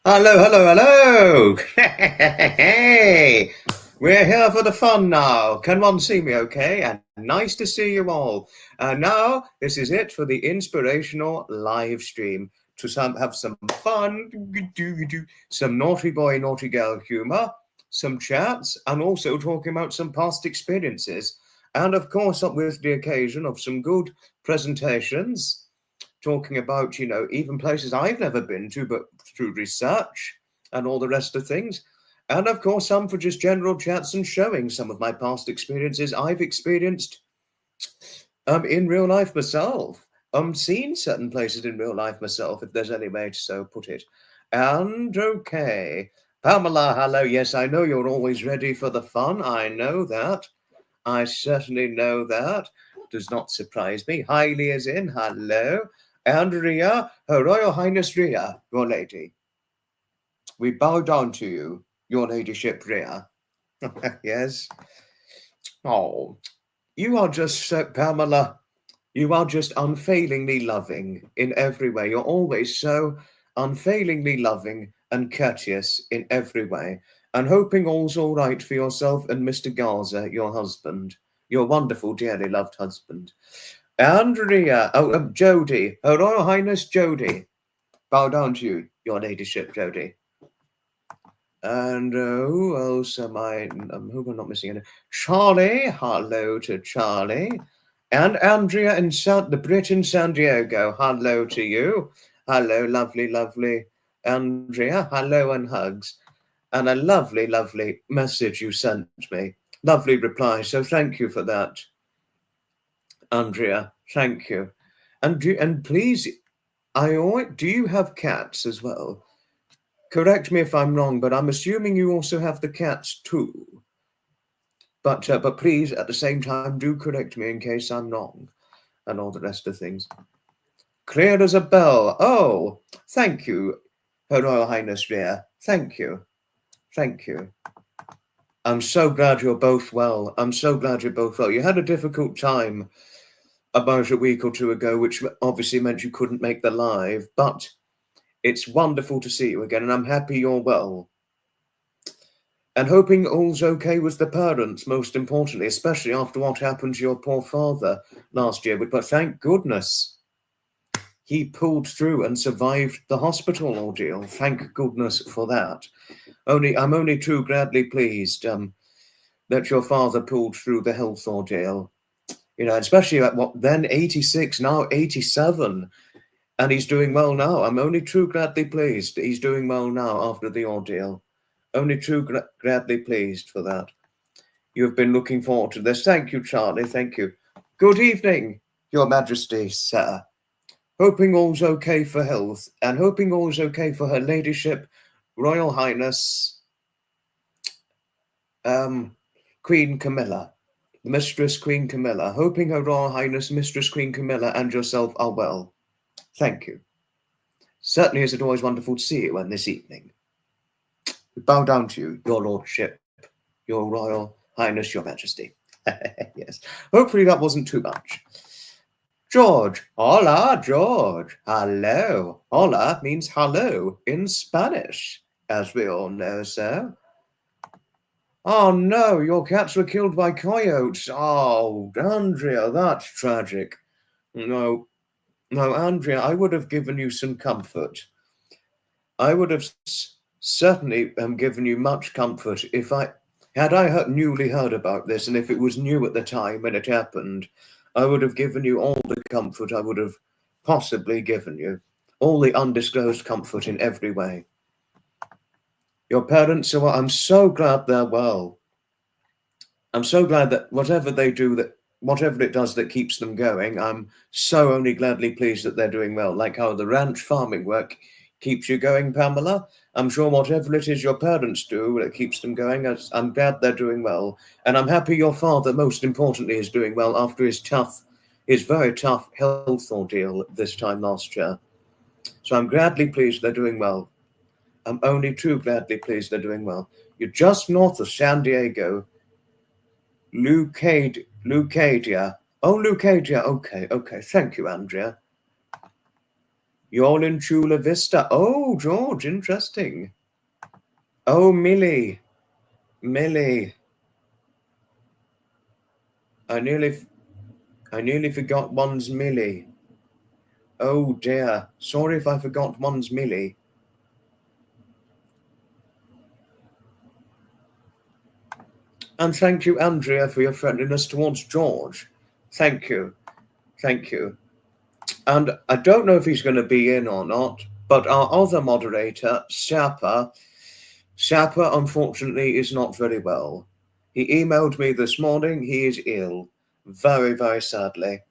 Hello, hello, hello! Hey, we're here for the fun now. Can one see me okay? And nice to see you all. And now, this is it for the inspirational live stream. To have some fun, some naughty boy, naughty girl humor, some chats, and also talking about some past experiences. And of course, up with the occasion of some good presentations talking about, even places I've never been to, but through research and all the rest of things. And of course, some for just general chats and showing some of my past experiences I've experienced in real life myself. Seen certain places in real life myself, if there's any way to so put it. And okay. Pamela, hello. Yes, I know you're always ready for the fun. I know that. I certainly know that. Does not surprise me. Hailey is in. Hello. And Ria, Her Royal Highness Ria, your lady. We bow down to you, your ladyship Ria. Yes. Oh, you are just, Pamela, you are just unfailingly loving in every way. You're always so unfailingly loving and courteous in every way. And hoping all's all right for yourself and Mr. Garza, your husband, your wonderful, dearly loved husband. Andrea, Jody, Her Royal Highness Jody. Bow down to you, your ladyship, Jody. And who else am I? Who am I not missing any? Charlie, hello to Charlie. And Andrea in the Brit in San Diego, hello to you. Hello, lovely, lovely Andrea. Hello and hugs. And a lovely, lovely message you sent me. Lovely reply. So thank you for that, Andrea. Thank you. And please, do you have cats as well? Correct me if I'm wrong, but I'm assuming you also have the cats too. But please, at the same time, do correct me in case I'm wrong, and all the rest of things. Clear as a bell. Oh, thank you, Her Royal Highness Rhea. Thank you. Thank you. I'm so glad you're both well. I'm so glad you're both well. You had a difficult time about a week or two ago, which obviously meant you couldn't make the live, but it's wonderful to see you again, and I'm happy you're well. And hoping all's okay with the parents, most importantly, especially after what happened to your poor father last year. But thank goodness he pulled through and survived the hospital ordeal. Thank goodness for that. I'm only too gladly pleased that your father pulled through the health ordeal. Especially at what then 86, now 87. And he's doing well now. I'm only too gladly pleased he's doing well now after the ordeal. Only too gladly pleased for that. You've been looking forward to this. Thank you, Charlie. Thank you. Good evening, Your Majesty, sir. Hoping all's okay for health, and hoping all's okay for Her Ladyship, Royal Highness, Queen Camilla, Mistress Queen Camilla. Hoping Her Royal Highness, Mistress Queen Camilla, and yourself are well. Thank you. Certainly is it always wonderful to see you and this evening. We bow down to you, Your Lordship, Your Royal Highness, Your Majesty. Yes. Hopefully that wasn't too much. George. Hola, George. Hello. Hola means hello in Spanish, as we all know, sir. Oh no, your cats were killed by coyotes. Oh, Andrea, that's tragic. No, Andrea, I would have given you some comfort. I would have certainly given you much comfort if I newly heard about this, and if it was new at the time when it happened, I would have given you all the comfort I would have possibly given you, all the undisclosed comfort in every way. Your parents are well. I'm so glad they're well. I'm so glad that whatever they do, whatever it does that keeps them going, I'm so only gladly pleased that they're doing well, like how the ranch farming work keeps you going, Pamela. I'm sure whatever it is your parents do that keeps them going, I'm glad they're doing well. And I'm happy your father, most importantly, is doing well after his very tough health ordeal this time last year. So I'm gladly pleased they're doing well. I'm only too gladly pleased they're doing well. You're just north of San Diego. Lucadia. Oh, Lucadia. Okay. Thank you, Andrea. You're in Chula Vista. Oh, George, interesting. Oh, Millie. Millie. I nearly forgot one's Millie. Oh dear. Sorry if I forgot one's Millie. And thank you, Andrea, for your friendliness towards George. Thank you. Thank you. And I don't know if he's going to be in or not, but our other moderator, Sapa, unfortunately is not very well. He emailed me this morning. He is ill. Very, very sadly.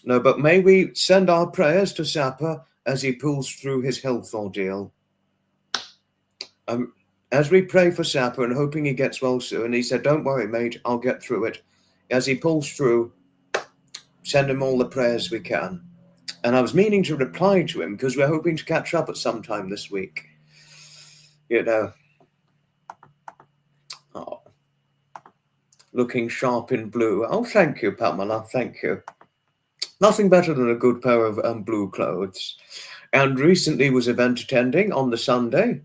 No, but may we send our prayers to Sapa as he pulls through his health ordeal. As we pray for Sapa and hoping he gets well soon, he said, don't worry, mate, I'll get through it. As he pulls through, send him all the prayers we can. And I was meaning to reply to him because we're hoping to catch up at some time this week. You know. Oh. Looking sharp in blue. Oh, thank you, Pamela. Thank you. Nothing better than a good pair of blue clothes. And recently was event attending on the Sunday.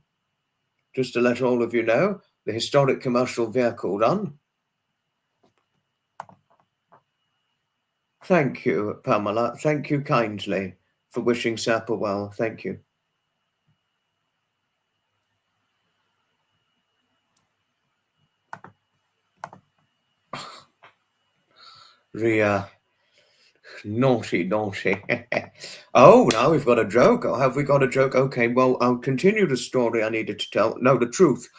Just to let all of you know, the historic commercial vehicle run. Thank you, Pamela. Thank you kindly for wishing Sapa well. Thank you. Ria. Naughty, naughty. Oh, now we've got a joke. Oh, have we got a joke? Okay, well, I'll continue the story I needed to tell. No, the truth.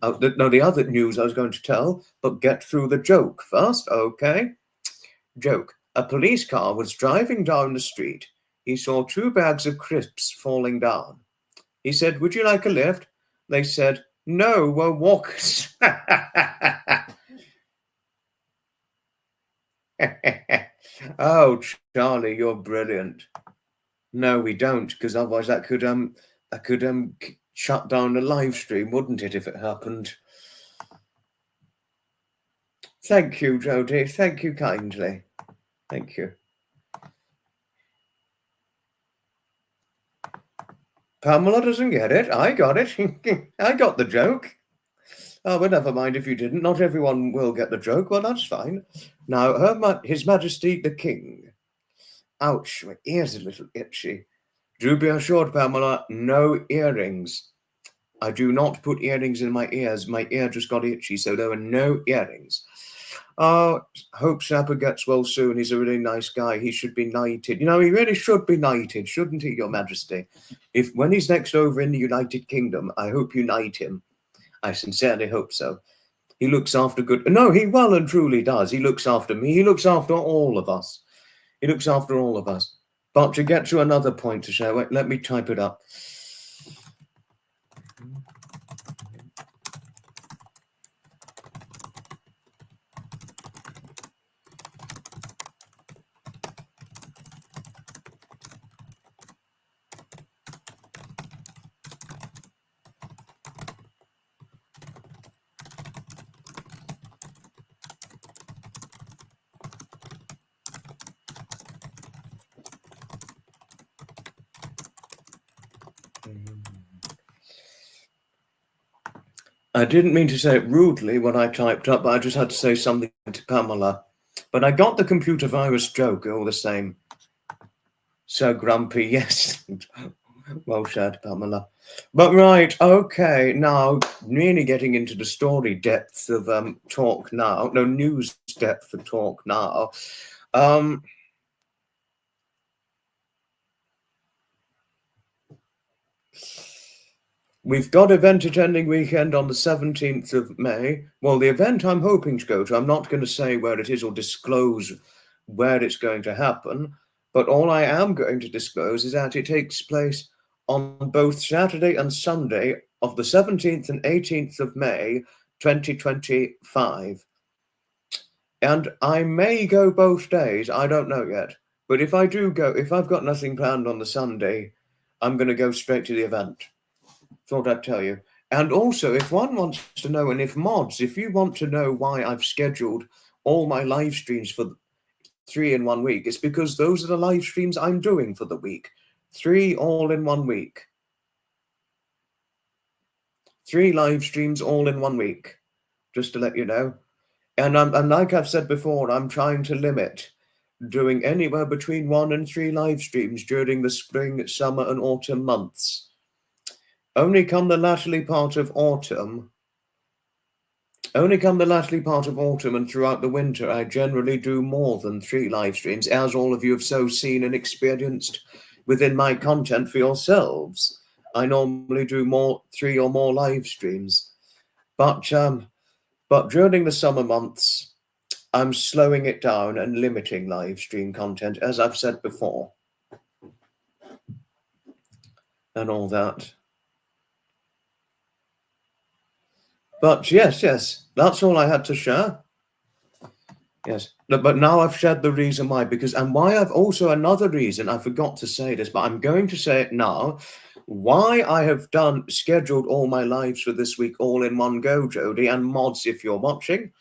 The other news I was going to tell, but get through the joke first, okay? Joke. A police car was driving down the street. He saw 2 bags of crisps falling down. He said, would you like a lift? They said, no, we're walkers. Oh, Charlie, you're brilliant. No, we don't, because otherwise that could shut down the live stream, wouldn't it, if it happened? Thank you, Jodie. Thank you kindly. Thank you. Pamela doesn't get it. I got it. I got the joke. Oh, but never mind if you didn't. Not everyone will get the joke. Well, that's fine. Now, His Majesty the King. Ouch, my ear's a little itchy. Do be assured, Pamela, no earrings. I do not put earrings in my ears. My ear just got itchy, so there are no earrings. Hope Sapa gets well soon. He's a really nice guy. He should be knighted. You know, he really should be knighted, shouldn't he, Your Majesty? When he's next over in the United Kingdom, I hope you knight him. I sincerely hope so. He looks after good... No, he well and truly does. He looks after me. He looks after all of us. He looks after all of us. But to get to another point to share, wait, let me type it up. I didn't mean to say it rudely when I typed up, but I just had to say something to Pamela. But I got the computer virus joke all the same. So grumpy, yes. Well said, Pamela. But right, okay, now really getting into the story depth of talk now. No, news depth of talk now. We've got event attending weekend on the 17th of May. Well, the event I'm hoping to go to, I'm not going to say where it is or disclose where it's going to happen, but all I am going to disclose is that it takes place on both Saturday and Sunday of the 17th and 18th of May, 2025. And I may go both days, I don't know yet. But if I do go, if I've got nothing planned on the Sunday, I'm going to go straight to the event. Thought I'd tell you. And also, if one wants to know, and if mods, if you want to know why I've scheduled all my live streams for 3 in 1 week, it's because those are the live streams I'm doing for the week. 3 all in 1 week. 3 live streams all in 1 week, just to let you know. And like I've said before, I'm trying to limit doing anywhere between 1 and 3 live streams during the spring, summer, and autumn months. Only come the latter part of autumn and throughout the winter, I generally do more than 3 live streams, as all of you have so seen and experienced within my content for yourselves. I normally do 3 or more live streams. But during the summer months, I'm slowing it down and limiting live stream content, as I've said before. And all that. But yes, that's all I had to share. Yes, but now I've shared the reason why, why I've also another reason, I forgot to say this, but I'm going to say it now. Why I have scheduled all my lives for this week all in one go, Jodie, and mods if you're watching,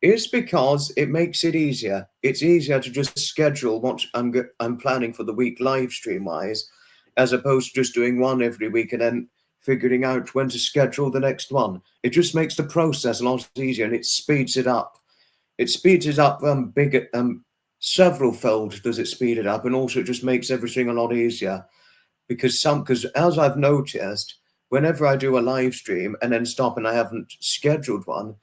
is because it makes it easier. It's easier to just schedule what I'm planning for the week live stream wise, as opposed to just doing one every week and then figuring out when to schedule the next one. It just makes the process a lot easier, and it speeds it up. It speeds it up several fold. Does it speed it up? And also it just makes everything a lot easier, because as I've noticed, whenever I do a live stream and then stop and I haven't scheduled one,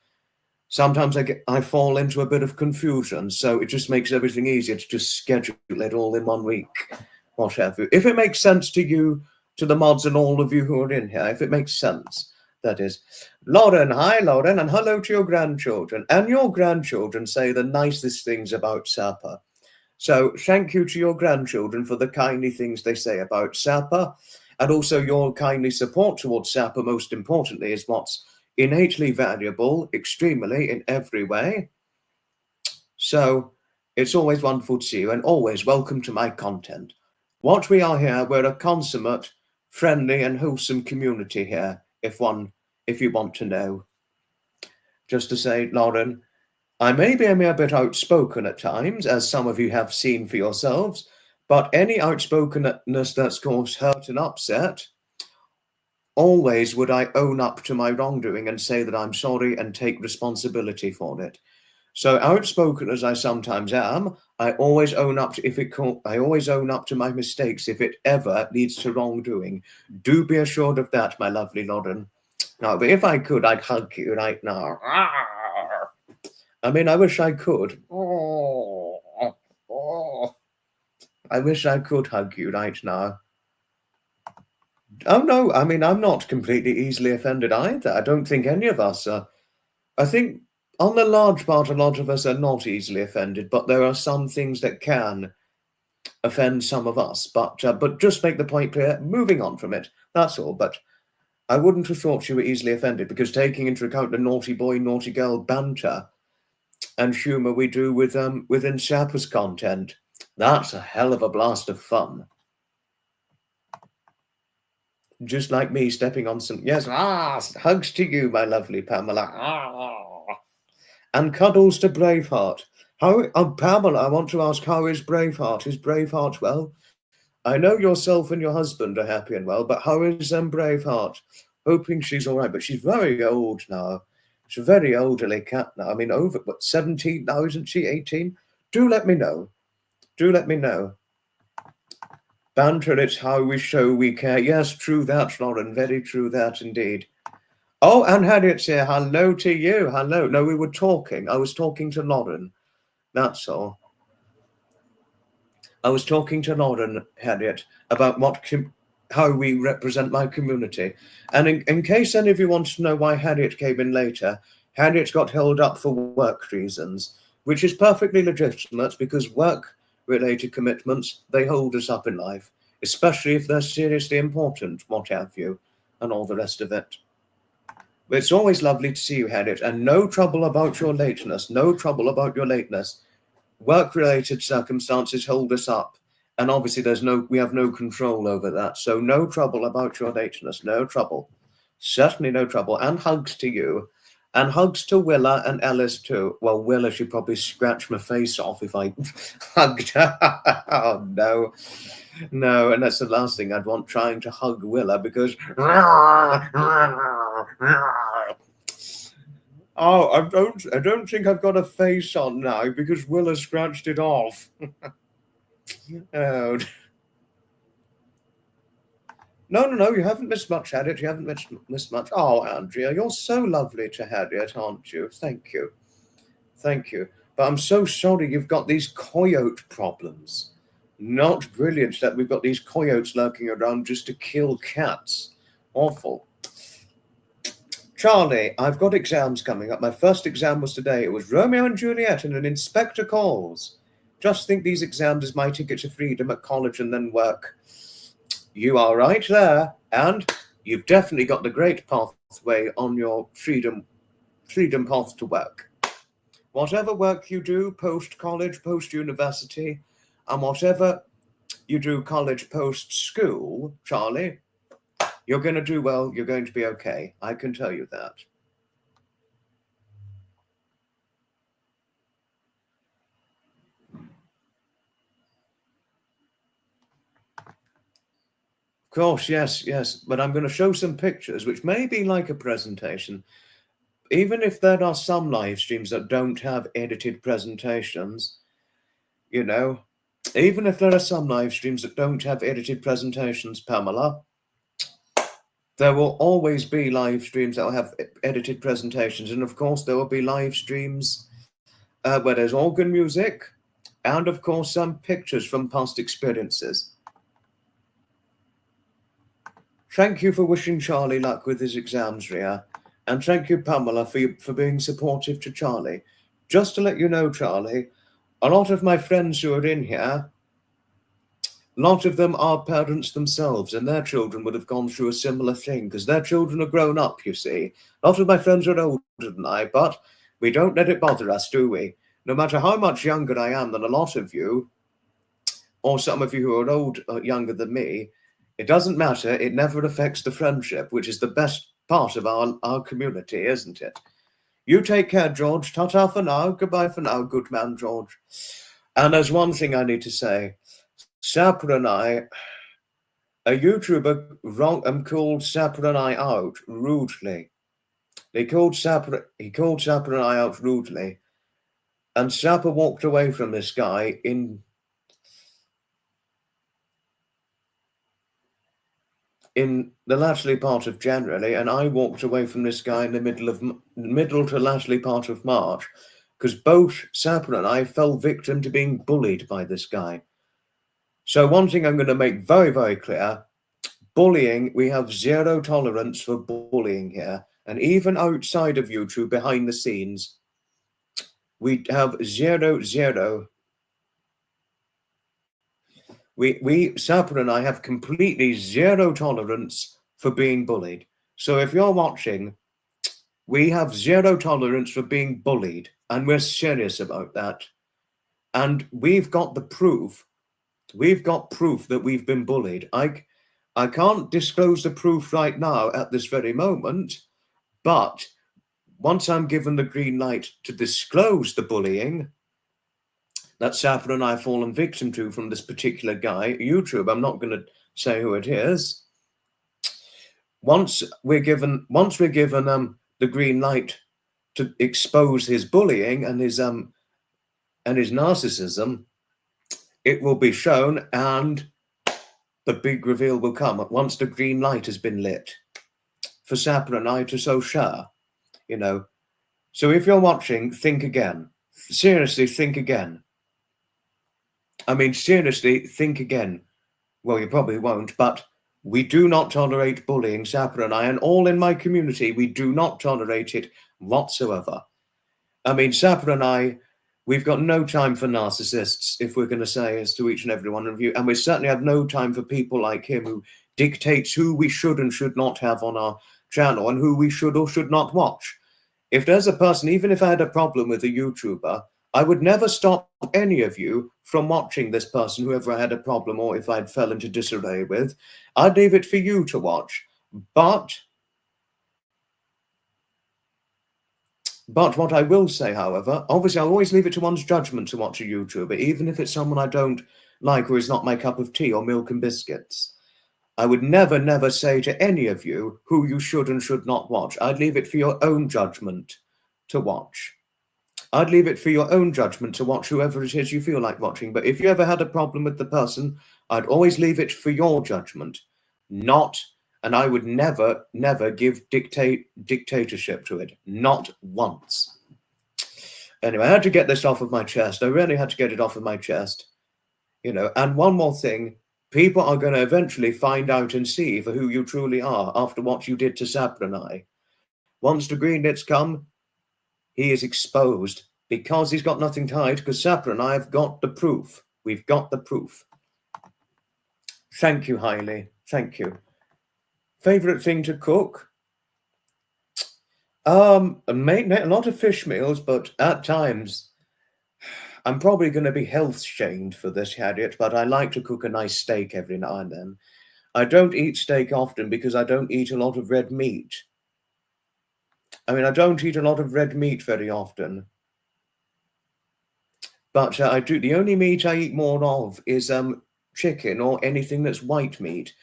sometimes I fall into a bit of confusion. So it just makes everything easier to just schedule it all in 1 week, whatever. If it makes sense to you, to the mods and all of you who are in here, if it makes sense, that is. Lauren, hi Lauren, and hello to your grandchildren. And your grandchildren say the nicest things about Sapa. So thank you to your grandchildren for the kindly things they say about Sapa, and also your kindly support towards Sapa, most importantly, is what's innately valuable, extremely in every way. So it's always wonderful to see you, and always welcome to my content. What we are here, we're a consummate, friendly and wholesome community here, if you want to know. Just to say, Lauren, I may be a bit outspoken at times, as some of you have seen for yourselves, but any outspokenness that's caused hurt and upset, always would I own up to my wrongdoing and say that I'm sorry and take responsibility for it. So outspoken as I sometimes am, I always own up to my mistakes if it ever leads to wrongdoing. Do be assured of that, my lovely Lauren. Now, but if I could, I'd hug you right now. I mean, I wish I could. I wish I could hug you right now. Oh, no, I mean, I'm not completely easily offended either. I don't think any of us are. I think, on the large part, a lot of us are not easily offended, but there are some things that can offend some of us. But just make the point clear, moving on from it, that's all. But I wouldn't have thought you were easily offended, because taking into account the naughty boy, naughty girl banter and humour we do within Sapa's content, that's a hell of a blast of fun. Just like me stepping on some... Yes, hugs to you, my lovely Pamela. And cuddles to Braveheart. Pamela, I want to ask, how is Braveheart? Is Braveheart well? I know yourself and your husband are happy and well, but how is Braveheart? Hoping she's all right, but she's very old now. She's a very elderly cat now. I mean, over, 17 now, isn't she? 18? Do let me know. Do let me know. Banter, it's how we show we care. Yes, true that, Lauren. Very true that indeed. Oh, and Harriet's here. Hello to you. Hello. No, we were talking. I was talking to Lauren. That's all. I was talking to Lauren, Harriet, about how we represent my community. And in case any of you want to know why Harriet came in later, Harriet got held up for work reasons, which is perfectly legitimate, because work-related commitments, they hold us up in life, especially if they're seriously important, what have you, and all the rest of it. But it's always lovely to see you, Harriet, and no trouble about your lateness. No trouble about your lateness. Work-related circumstances hold us up, and obviously we have no control over that. So no trouble about your lateness. No trouble. Certainly no trouble. And hugs to you. And hugs to Willa and Ellis too. Well, Willa should probably scratch my face off if I hugged her. Oh, no. No, and that's the last thing I'd want, trying to hug Willa, because... Oh, I don't think I've got a face on now because Willa scratched it off. Oh. No, you haven't missed much, Harriet. You haven't missed much. Oh, Andrea, you're so lovely to Harriet, aren't you? Thank you. Thank you. But I'm so sorry you've got these coyote problems. Not brilliant that we've got these coyotes lurking around just to kill cats. Awful. Charlie, I've got exams coming up. My first exam was today. It was Romeo and Juliet and an inspector calls. Just think these exams is my ticket to freedom at college and then work. You are right there, and you've definitely got the great pathway on your freedom path to work. Whatever work you do post-college, post-university, and whatever you do college, post-school, Charlie, you're going to do well. You're going to be okay. I can tell you that. Of course, yes. But I'm going to show some pictures, which may be like a presentation. Even if there are some live streams that don't have edited presentations, you know, even if there are some live streams that don't have edited presentations, Pamela, there will always be live streams that will have edited presentations. And of course, there will be live streams where there's organ music and, of course, some pictures from past experiences. Thank you for wishing Charlie luck with his exams, Ria. And thank you, Pamela, for being supportive to Charlie. Just to let you know, Charlie, a lot of my friends who are in here, a lot of them are parents themselves, and their children would have gone through a similar thing, because their children are grown up, you see. A lot of my friends are older than I, but we don't let it bother us, do we? No matter how much younger I am than a lot of you, or some of you who are younger than me, it doesn't matter. It never affects the friendship, which is the best part of our community, isn't it? You take care, George. Ta-ta for now. Goodbye for now, good man, George. And there's one thing I need to say. Sapper and I, a YouTuber called Sapper and I out rudely. He called Sapper and I out rudely. And Sapper walked away from this guy in the lastly part of January, and I walked away from this guy in the middle to lastly part of March, because both Sapper and I fell victim to being bullied by this guy. So one thing I'm going to make very, very clear, bullying, we have zero tolerance for bullying here. And even outside of YouTube, behind the scenes, we have zero. Sapper and I have completely zero tolerance for being bullied. So if you're watching, we have zero tolerance for being bullied, and we're serious about that. And we've got the proof. We've got proof that we've been bullied. I can't disclose the proof right now at this very moment, but once I'm given the green light to disclose the bullying that Sapper and I have fallen victim to from this particular guy, YouTube, I'm not going to say who it is. Once we're given the green light to expose his bullying and his narcissism, it will be shown, and the big reveal will come once the green light has been lit for Sapper and I to so share, you know. So if you're watching, think again. Seriously, think again. I mean, seriously, think again. Well, you probably won't, but we do not tolerate bullying, Sapper and I, and all in my community, we do not tolerate it whatsoever. I mean, Sapper and I, we've got no time for narcissists, if we're going to say as to each and every one of you, and we certainly have no time for people like him who dictates who we should and should not have on our channel and who we should or should not watch. If there's a person, even if I had a problem with a YouTuber, I would never stop any of you from watching this person, whoever I had a problem or if I'd fell into disarray with. I'd leave it for you to watch. But But what I will say, however, obviously I'll always leave it to one's judgment to watch a YouTuber, even if it's someone I don't like or is not my cup of tea or milk and biscuits. I would never, never say to any of you who you should and should not watch. I'd leave it for your own judgment to watch. I'd leave it for your own judgment to watch whoever it is you feel like watching. But if you ever had a problem with the person, I'd always leave it for your judgment, not, and I would never, never give dictatorship to it. Not once. Anyway, I had to get this off of my chest. I really had to get it off of my chest. You know, and one more thing, people are going to eventually find out and see for who you truly are after what you did to Sapranai. Once the green lights come, he is exposed because he's got nothing to hide, because Sapra and I have got the proof. We've got the proof. Thank you, Hailey. Thank you. Favorite thing to cook? Make a lot of fish meals, but at times I'm probably going to be health shamed for this, Harriet, but I like to cook a nice steak every now and then. I don't eat steak often because I don't eat a lot of red meat. I mean, I don't eat a lot of red meat very often. But I do. The only meat I eat more of is chicken or anything that's white meat.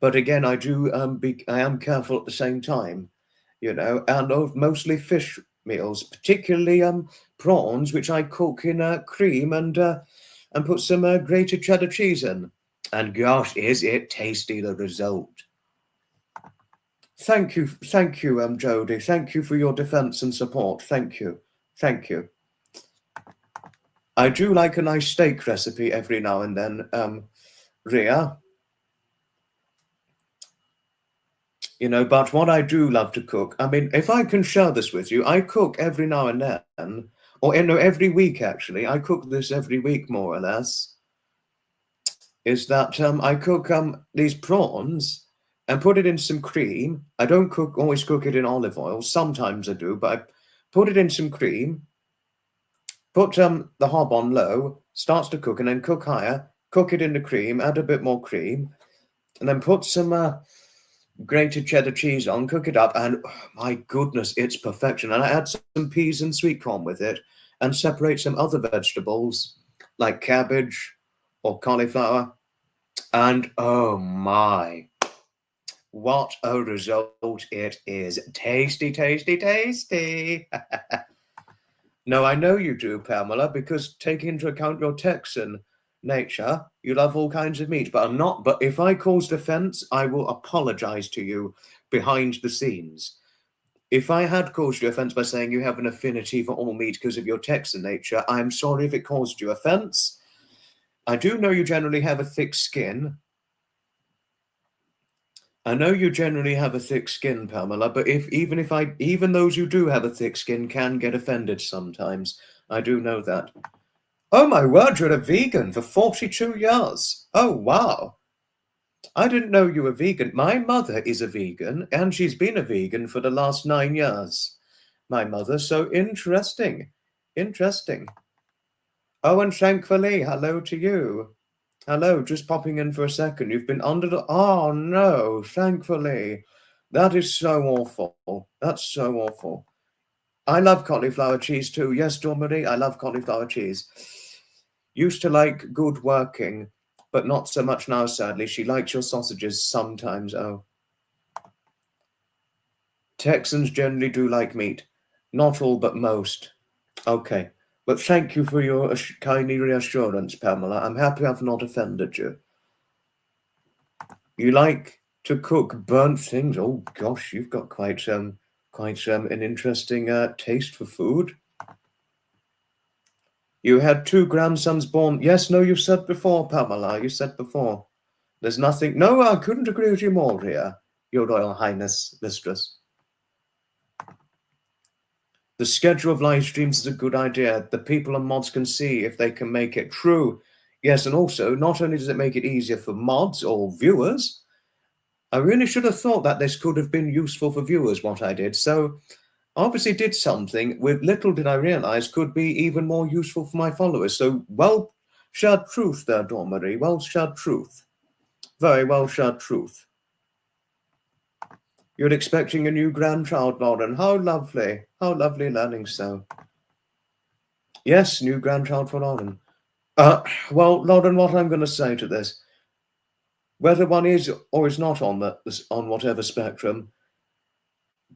But again, I do. I am careful at the same time, you know, and of mostly fish meals, particularly prawns, which I cook in cream and put some grated cheddar cheese in. And gosh, is it tasty, the result. Thank you, Jodie. Thank you for your defense and support. Thank you. Thank you. I do like a nice steak recipe every now and then, Ria. You know, but what I do love to cook, I mean, if I can share this with you, I cook every now and then, or no, every week actually. I cook this every week, more or less. Is that I cook these prawns and put it in some cream. I don't always cook it in olive oil. Sometimes I do, but I put it in some cream. Put the hob on low, starts to cook, and then cook higher. Cook it in the cream, add a bit more cream, and then put some grated cheddar cheese on, cook it up, and oh, my goodness, it's perfection. And I add some peas and sweet corn with it, and separate some other vegetables, like cabbage or cauliflower. And oh my, what a result it is. Tasty, tasty, tasty. No, I know you do, Pamela, because taking into account your Texan nature, you love all kinds of meat, but I'm not. But if I caused offense, I will apologize to you behind the scenes. If I had caused you offense by saying you have an affinity for all meat because of your Texan nature, I'm sorry if it caused you offense. I do know you generally have a thick skin. I know you generally have a thick skin, Pamela, but even those who do have a thick skin can get offended sometimes. I do know that. Oh my word, you're a vegan for 42 years. Oh, wow. I didn't know you were vegan. My mother is a vegan, and she's been a vegan for the last 9 years. My mother, so interesting. Interesting. Oh, and thankfully, hello to you. Hello, just popping in for a second. You've been under the... Oh, no, thankfully. That is so awful. That's so awful. I love cauliflower cheese too. Yes, Dormarie, I love cauliflower cheese. Used to like good working, but not so much now, sadly. She likes your sausages sometimes. Oh. Texans generally do like meat. Not all, but most. Okay. But thank you for your kind reassurance, Pamela. I'm happy I've not offended you. You like to cook burnt things? Oh, gosh, you've got quite an interesting taste for food. You had 2 grandsons born. Yes, no, you said before, Pamela. You said before. There's nothing. No, I couldn't agree with you more, dear, Your Royal Highness, Mistress. The schedule of live streams is a good idea. The people and mods can see if they can make it true. Yes, and also, not only does it make it easier for mods or viewers, I really should have thought that this could have been useful for viewers, what I did. So, obviously did something with little did I realize could be even more useful for my followers. So, well shared truth there, Dormarie. Well shared truth. Very well shared truth. You're expecting a new grandchild, Lauren. How lovely. How lovely learning so. Yes, new grandchild for Lauren. Well, Lauren, what I'm going to say to this, whether one is or is not on whatever spectrum,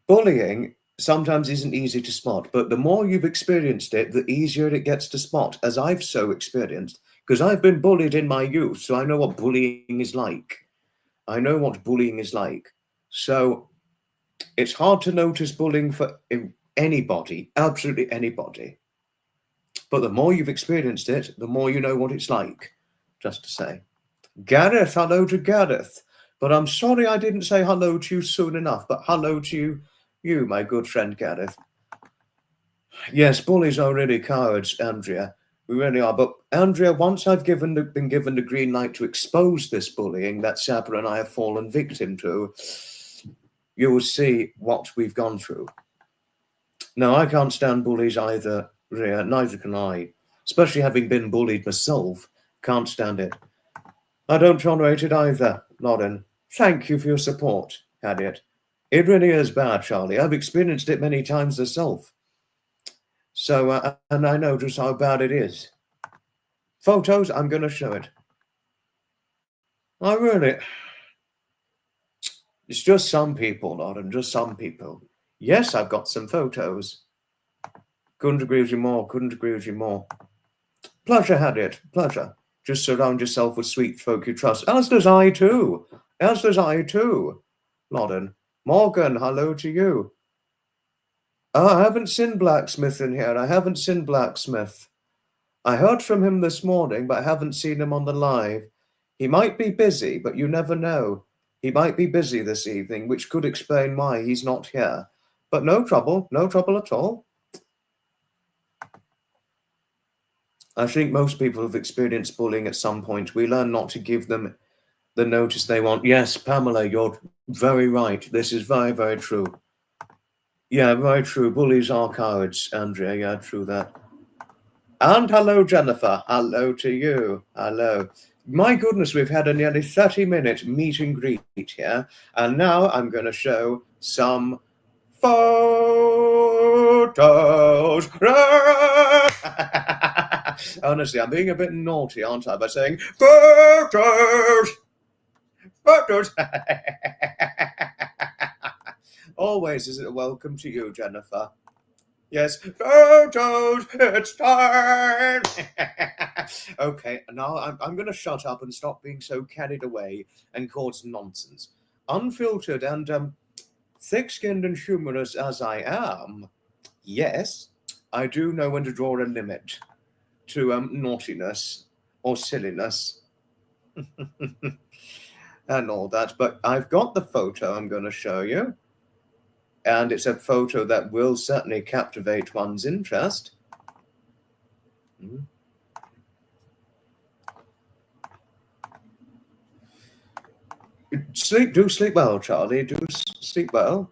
bullying sometimes isn't easy to spot, but the more you've experienced it, the easier it gets to spot, as I've so experienced, because I've been bullied in my youth, so I know what bullying is like. I know what bullying is like. So it's hard to notice bullying for anybody, absolutely anybody. But the more you've experienced it, the more you know what it's like, just to say. Gareth, hello to Gareth. But I'm sorry I didn't say hello to you soon enough, but hello to you, my good friend Gareth. Yes, bullies are really cowards, Andrea. We really are. But Andrea, once I've been given the green light to expose this bullying that Sabra and I have fallen victim to, you will see what we've gone through. No, I can't stand bullies either, Ria. Neither can I. Especially having been bullied myself. Can't stand it. I don't tolerate it either, Lauren. Thank you for your support, Harriet. It really is bad, Charlie. I've experienced it many times myself. So, and I know just how bad it is. Photos, I'm going to show it. I really... It's just some people, Lauren, just some people. Yes, I've got some photos. Couldn't agree with you more, couldn't agree with you more. Pleasure, Harriet, pleasure. Just surround yourself with sweet folk you trust. As does I too. As does I too. Lauren. Morgan, hello to you. I haven't seen Blacksmith in here. I haven't seen Blacksmith. I heard from him this morning, but I haven't seen him on the live. He might be busy, but you never know. He might be busy this evening, which could explain why he's not here. But no trouble at all. I think most people have experienced bullying at some point. We learn not to give them the notice they want. Yes, Pamela, you're very right. This is very, very true. Yeah, very true. Bullies are cowards, Andrea. Yeah, true that. And hello, Jennifer. Hello to you. Hello. My goodness, we've had a nearly 30-minute meet and greet here. And now I'm going to show some photos. Honestly, I'm being a bit naughty, aren't I, by saying photos. Photos. Always is it a welcome to you, Jennifer. Yes, photos, it's time. Okay, now I'm going to shut up and stop being so carried away and cause nonsense. Unfiltered and thick-skinned and humorous as I am, yes, I do know when to draw a limit to naughtiness or silliness and all that. But I've got the photo I'm going to show you. And it's a photo that will certainly captivate one's interest. Do sleep well, Charlie. Do sleep well.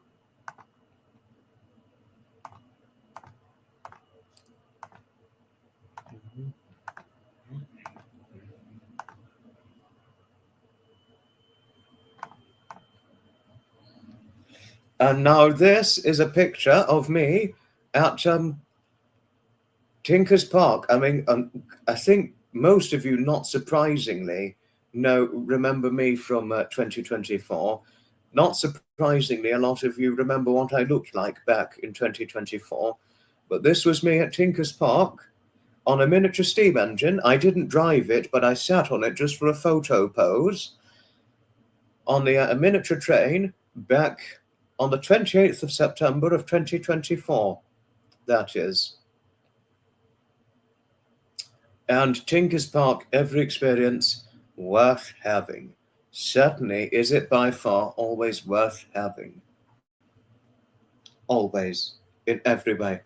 And now this is a picture of me at Tinker's Park. I mean, I think most of you, not surprisingly, remember me from 2024. Not surprisingly, a lot of you remember what I looked like back in 2024. But this was me at Tinker's Park on a miniature steam engine. I didn't drive it, but I sat on it just for a photo pose on a miniature train back on the 28th of September of 2024, that is. And Tinker's Park, every experience worth having. Certainly is it by far always worth having. Always, in every way.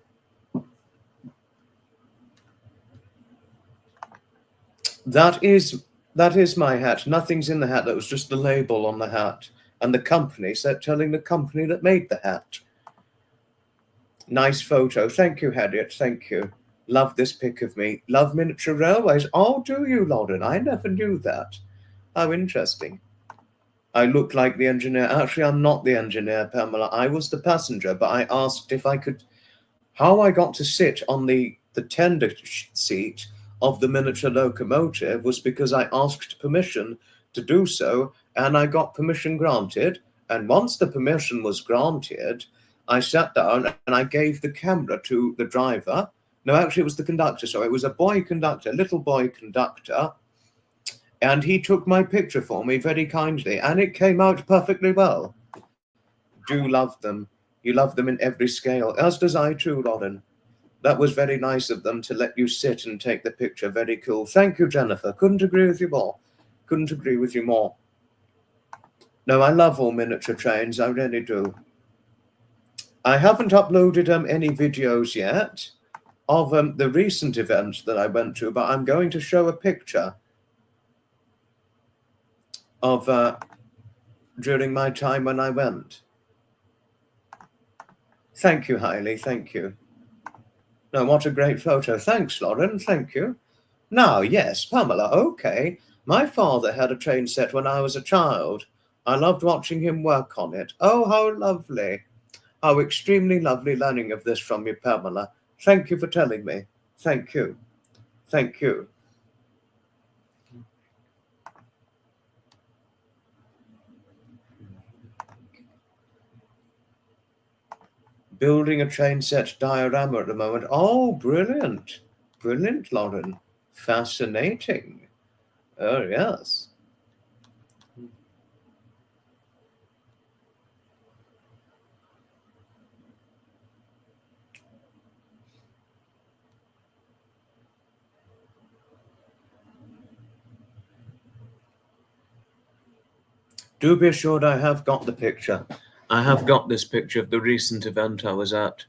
That is my hat. Nothing's in the hat. That was just the label on the hat. And the company, telling the company that made the hat. Nice photo. Thank you, Harriet. Thank you. Love this pic of me. Love miniature railways. Oh, do you, Lauren? I never knew that. How interesting. I look like the engineer. Actually, I'm not the engineer, Pamela. I was the passenger, but I asked if I could. How I got to sit on the tender seat of the miniature locomotive was because I asked permission to do so, and I got permission granted. And once the permission was granted, I sat down and I gave the camera to the driver. No, actually, it was the conductor. So it was a boy conductor, little boy conductor, and he took my picture for me very kindly, and it came out perfectly well. Do love them. You love them in every scale, as does I too, Lauren. That was very nice of them to let you sit and take the picture. Very cool. Thank you, Jennifer. Couldn't agree with you more. Couldn't agree with you more. No, I love all miniature trains. I really do. I haven't uploaded any videos yet of the recent event that I went to, but I'm going to show a picture of during my time when I went. Thank you, Hailey. Thank you. No, what a great photo. Thanks, Lauren. Thank you. Now, yes, Pamela, okay. My father had a train set when I was a child. I loved watching him work on it. Oh, how lovely. How extremely lovely learning of this from you, Pamela. Thank you for telling me. Thank you. Thank you. Building a train set diorama at the moment. Oh, brilliant. Brilliant, Lauren. Fascinating. Oh, yes. Do be assured I have got the picture. I have got this picture of the recent event I was at.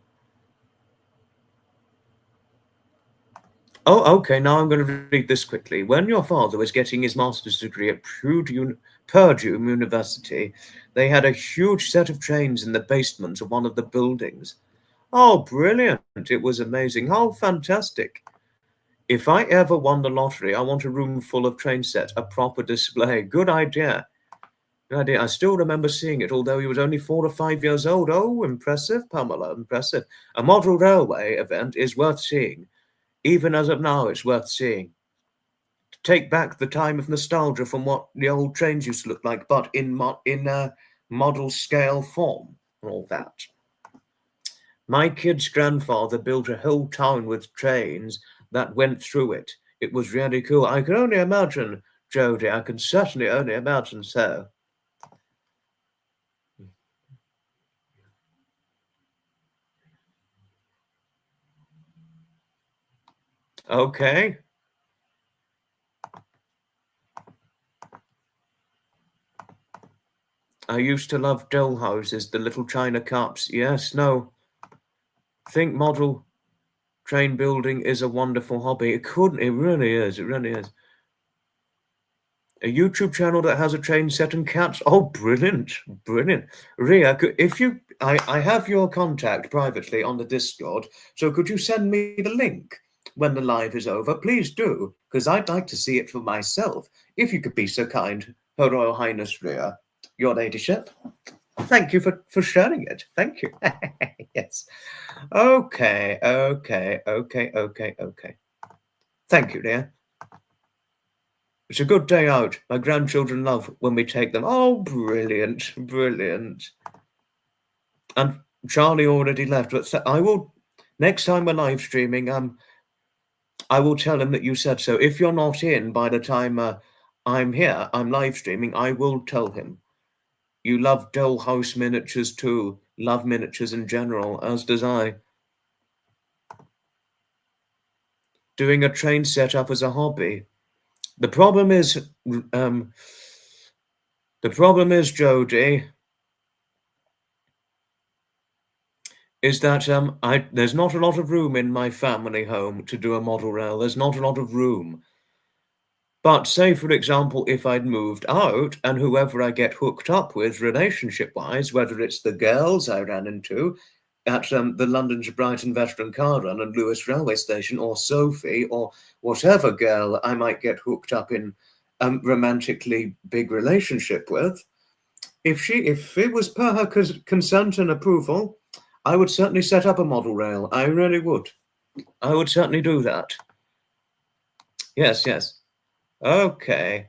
Oh, okay, now I'm going to read this quickly. When your father was getting his master's degree at Purdue University, they had a huge set of trains in the basement of one of the buildings. Oh, brilliant. It was amazing. How fantastic. If I ever won the lottery, I want a room full of train sets, a proper display. Good idea. Good idea. I still remember seeing it, although he was only 4 or 5 years old. Oh, impressive, Pamela, impressive. A model railway event is worth seeing. Even as of now, it's worth seeing. To take back the time of nostalgia from what the old trains used to look like, but in model scale form and all that. My kid's grandfather built a whole town with trains that went through it. It was really cool. I can only imagine, Jodie. I can certainly only imagine so. Okay. I used to love doll houses, the little china cups. Yes, no. Think model train building is a wonderful hobby. It really is. It really is. A YouTube channel that has a train set and cats. Oh, brilliant. Brilliant. Ria, I have your contact privately on the Discord, so could you send me the link when the live is over? Please do, because I'd like to see it for myself. If you could be so kind, Her Royal Highness Ria, your ladyship. Thank you for sharing it. Thank you. Yes. Okay. Thank you, dear. It's a good day out. My grandchildren love when we take them. Oh, brilliant, brilliant. And Charlie already left, but I will, next time we're live streaming, I will tell him that you said so. If you're not in by the time I'm here, I'm live streaming, I will tell him. You love dollhouse miniatures too. Love miniatures in general, as does I. Doing a train setup as a hobby. The problem is, Jodie, is that there's not a lot of room in my family home to do a model rail. There's not a lot of room. But say, for example, if I'd moved out and whoever I get hooked up with relationship-wise, whether it's the girls I ran into at the London to Brighton Veteran Car Run and Lewis Railway Station, or Sophie, or whatever girl I might get hooked up in romantically big relationship with, If it was per her consent and approval, I would certainly set up a model rail. I really would. I would certainly do that. Yes, yes. Okay.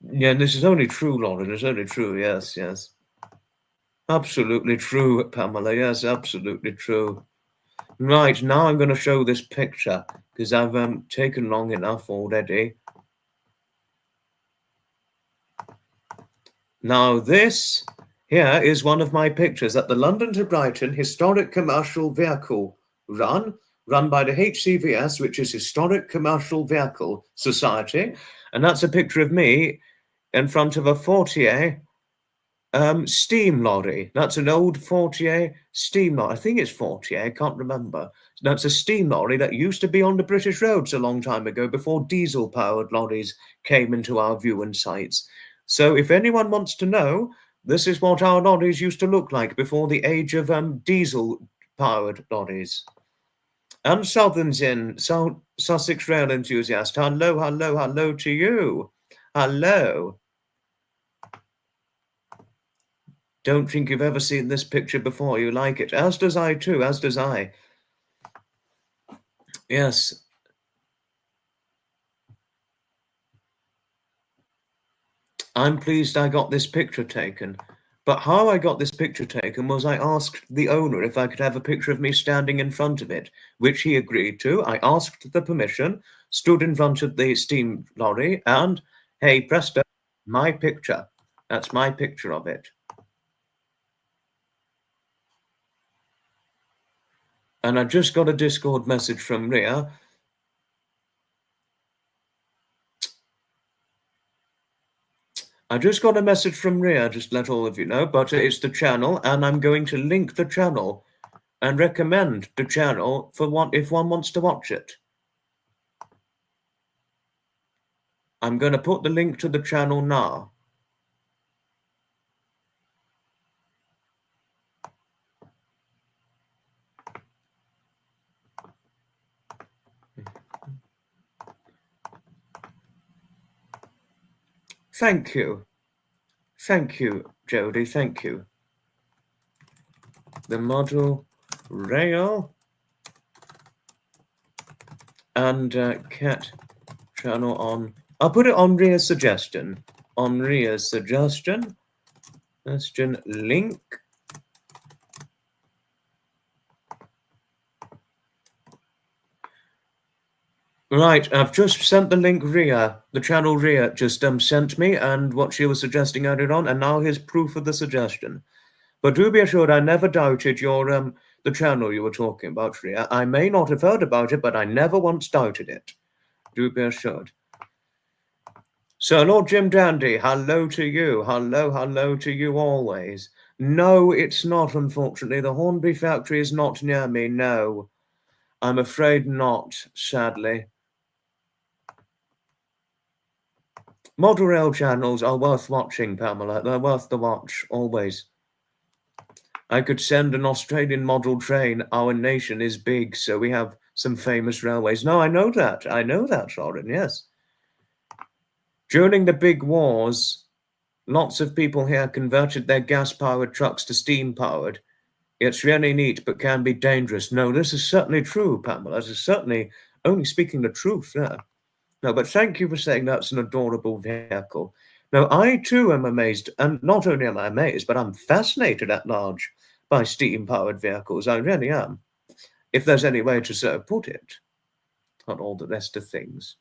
Yeah, this is only true, Lauren. It's only true. Yes, yes. Absolutely true, Pamela. Yes, absolutely true. Right, now I'm going to show this picture because I've taken long enough already. Now this here is one of my pictures at the London to Brighton Historic Commercial Vehicle run by the HCVS, which is Historic Commercial Vehicle Society. And that's a picture of me in front of a Fortier steam lorry. That's an old Fortier steam lorry. I think it's Fortier, I can't remember. That's a steam lorry that used to be on the British roads a long time ago before diesel-powered lorries came into our view and sights. So if anyone wants to know, this is what our lorries used to look like before the age of diesel-powered lorries. And Southern's in, Sussex Rail enthusiast. Hello, hello, hello to you. Hello. Don't think you've ever seen this picture before. You like it. As does I too, as does I. Yes. I'm pleased I got this picture taken. But how I got this picture taken was I asked the owner if I could have a picture of me standing in front of it, which he agreed to. I asked the permission, stood in front of the steam lorry, and hey, presto, my picture. That's my picture of it. And I just got a Discord message from Ria. I just got a message from Ria, just to let all of you know, but it's the channel, and I'm going to link the channel and recommend the channel for one if one wants to watch it. I'm going to put the link to the channel now. Thank you. Thank you, Jodie. Thank you. The model rail and cat channel on. I'll put it on Ria's suggestion. On Ria's suggestion. Suggestion link. Right, I've just sent the link Ria, the channel Ria just sent me and what she was suggesting earlier on, and now here's proof of the suggestion. But do be assured I never doubted your the channel you were talking about, Ria. I may not have heard about it, but I never once doubted it. Do be assured. Sir Lord Jim Dandy, hello to you. Hello, hello to you always. No, it's not, unfortunately. The Hornby factory is not near me, no. I'm afraid not, sadly. Model rail channels are worth watching, Pamela. They're worth the watch, always. I could send an Australian model train. Our nation is big, so we have some famous railways. No, I know that. I know that, Lauren, yes. During the big wars, lots of people here converted their gas-powered trucks to steam-powered. It's really neat, but can be dangerous. No, this is certainly true, Pamela. This is certainly only speaking the truth there. No, but thank you for saying that's an adorable vehicle. Now, I too am amazed, and not only am I amazed, but I'm fascinated at large by steam-powered vehicles. I really am. If there's any way to so put it, not all the rest of things.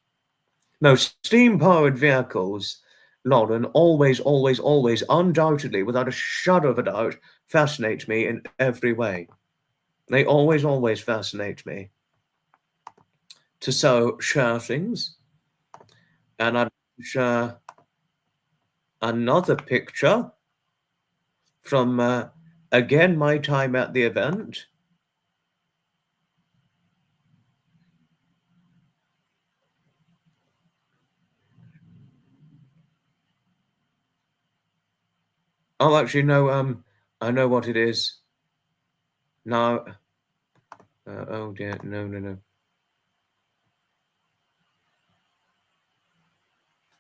No, steam-powered vehicles, Lauren, always, always, always, undoubtedly, without a shadow of a doubt, fascinate me in every way. They always, always fascinate me. To so share things. And I'd share another picture from, again, my time at the event. Oh, actually, no, I know what it is. Now, oh dear, no, no, no.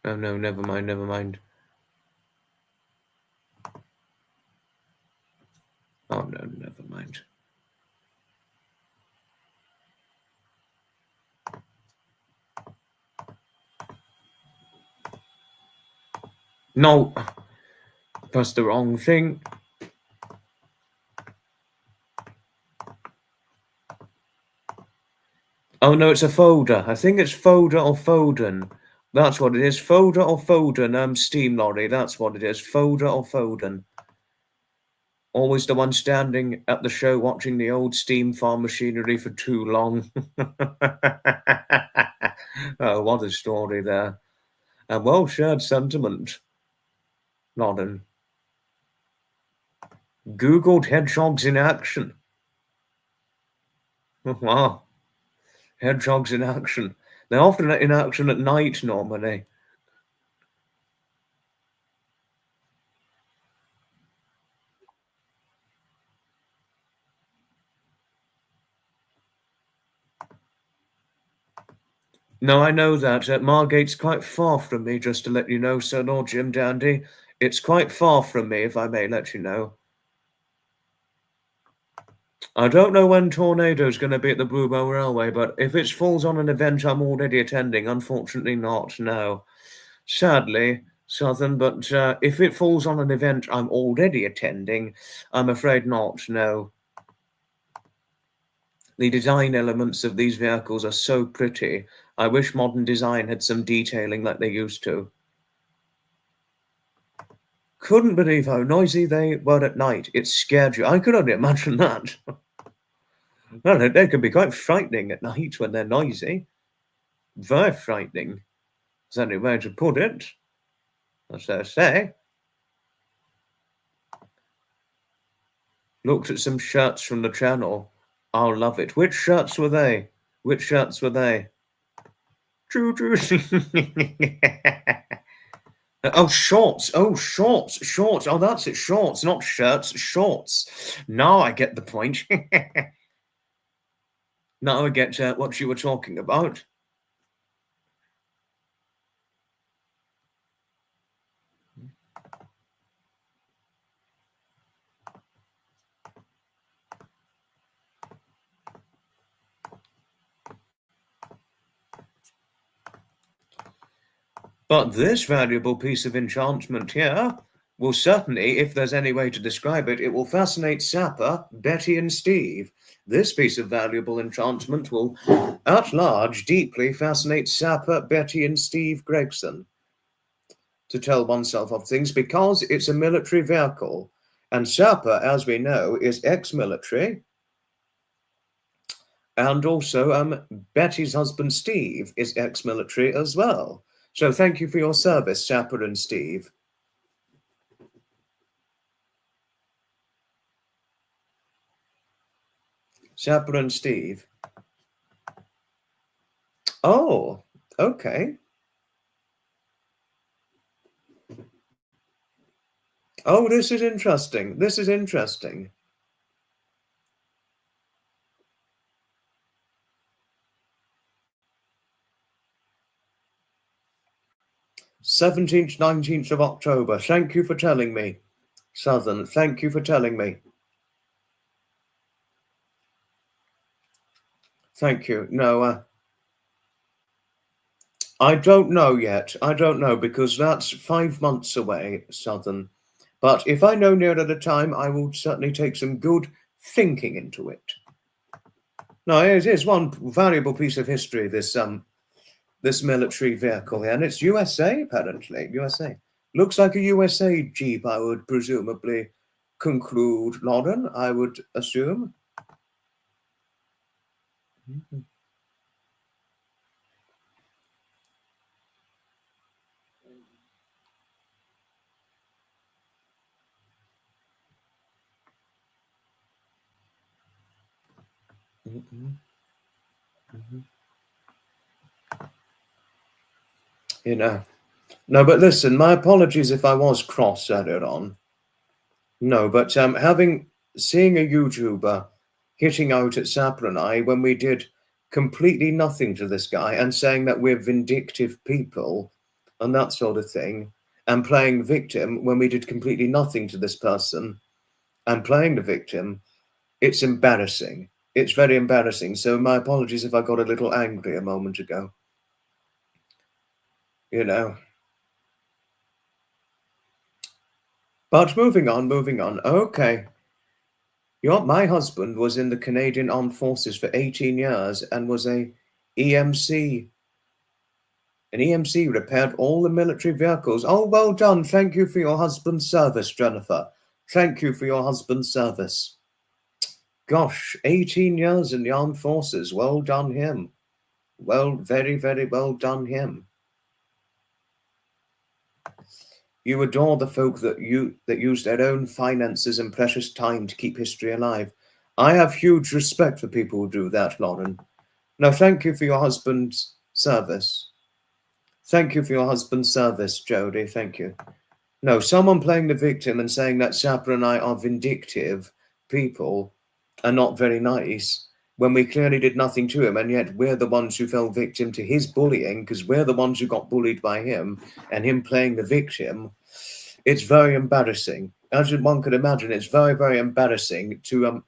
Oh no, never mind, never mind. Oh, no, never mind. No, that's the wrong thing. Oh, no, it's a folder. I think it's folder or Foden. That's what it is. Folder or Foden, steam lorry. That's what it is. Folder or Foden. Always the one standing at the show watching the old steam farm machinery for too long. Oh, what a story there. A well-shared sentiment. Nodding. Googled hedgehogs in action. Wow. Hedgehogs in action. They're often in action at night, normally. No, I know that. Margate's quite far from me, just to let you know, Sir Lord Jim Dandy. It's quite far from me, if I may let you know. I don't know when Tornado's going to be at the Bluebell Railway, but if it falls on an event I'm already attending, unfortunately not, no. Sadly, Southern, but if it falls on an event I'm already attending, I'm afraid not, no. The design elements of these vehicles are so pretty. I wish modern design had some detailing like they used to. Couldn't believe how noisy they were at night. It scared you. I could only imagine that. Well, they can be quite frightening at night when they're noisy. Very frightening. Is that any way to put it? As I say. Looked at some shirts from the channel. I'll love it. Which shirts were they? Which shirts were they? Choo-choo. Oh, shorts. Oh, shorts. Shorts. Oh, that's it. Shorts, not shirts. Shorts. Now I get the point. Now I get what you were talking about. But this valuable piece of enchantment here will certainly, if there's any way to describe it, it will fascinate Sapper, Betty, and Steve. This piece of valuable enchantment will, at large, deeply fascinate Sapper, Betty, and Steve Gregson. To tell oneself of things because it's a military vehicle. And Sapper, as we know, is ex-military. And also, Betty's husband, Steve, is ex-military as well. So thank you for your service, Sapper and Steve. Sapper and Steve. Oh, okay. Oh, this is interesting. This is interesting. 17th, 19th of October. Thank you for telling me. Southern, thank you for telling me. Thank you. No, I don't know yet. I don't know because that's 5 months away, Southern. But if I know nearer the time, I will certainly take some good thinking into it. No, it is one valuable piece of history, this military vehicle here, and it's USA, apparently. USA. Looks like a USA Jeep, I would presumably conclude, Lauren, I would assume. Mm-hmm. Mm-hmm. Mm-hmm. You know. No, but listen, my apologies if I was cross earlier on. No, but seeing a YouTuber hitting out at Sapper and I when we did completely nothing to this guy and saying that we're vindictive people and that sort of thing, and playing victim when we did completely nothing to this person, and playing the victim, it's embarrassing. It's very embarrassing. So my apologies if I got a little angry a moment ago. You know. But moving on. Okay. My husband was in the Canadian Armed Forces for 18 years and was a EMC. An EMC repaired all the military vehicles. Oh, well done. Thank you for your husband's service, Jennifer. Thank you for your husband's service. Gosh, 18 years in the armed forces. Well done him. Well, very, very well done him. You adore the folk that use their own finances and precious time to keep history alive. I have huge respect for people who do that, Lauren. Now, thank you for your husband's service. Thank you for your husband's service, Jodie. Thank you. No, someone playing the victim and saying that Sapper and I are vindictive people are not very nice when we clearly did nothing to him, and yet we're the ones who fell victim to his bullying because we're the ones who got bullied by him and him playing the victim. It's very embarrassing. As one could imagine, it's very, very embarrassing to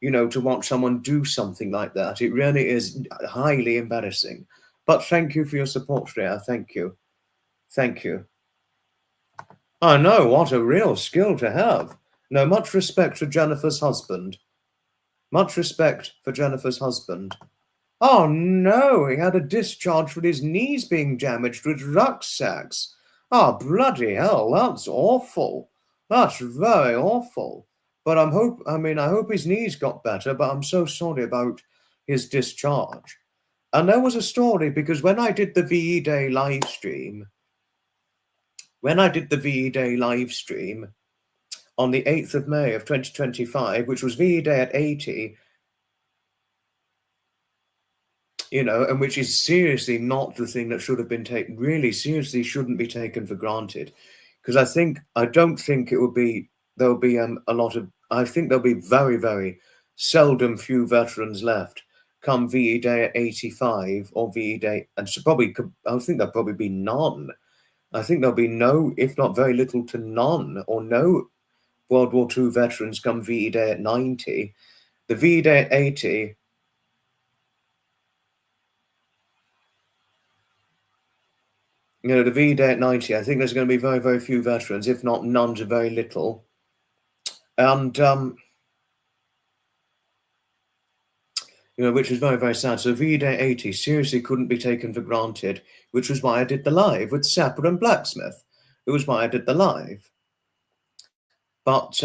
to watch someone do something like that. It really is highly embarrassing. But thank you for your support, Freya. Thank you. Thank you. I know, what a real skill to have. No, much respect for Jennifer's husband. Much respect for Jennifer's husband. Oh no, he had a discharge for his knees being damaged with rucksacks. Oh, bloody hell, that's awful. That's very awful. But I hope his knees got better, but I'm so sorry about his discharge. And there was a story, because when I did the VE Day live stream, on the 8th of May of 2025, which was VE Day at 80, and which is seriously not the thing that should have been taken, really seriously shouldn't be taken for granted. Because I think there'll be very, very seldom few veterans left come VE Day at 85 or VE Day, and I think there'll probably be none. I think there'll be no, if not very little to none, or no World War II veterans come VE Day at 90. The VE Day at 80, the VE Day at 90, I think there's going to be very, very few veterans, if not none to very little. And, which is very, very sad. So VE Day 80 seriously couldn't be taken for granted, which was why I did the live with Sapper and Blacksmith. It was why I did the live. But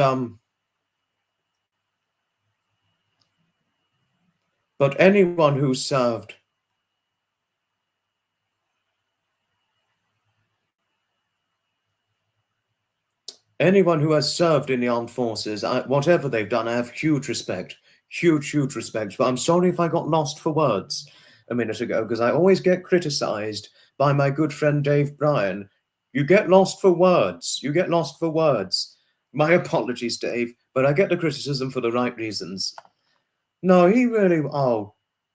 anyone who served, anyone who has served in the armed forces, whatever they've done, I have huge respect. Huge respect. But I'm sorry if I got lost for words a minute ago, because I always get criticized by my good friend Dave Bryan. You get lost for words. My apologies, Dave, but I get the criticism for the right reasons. No,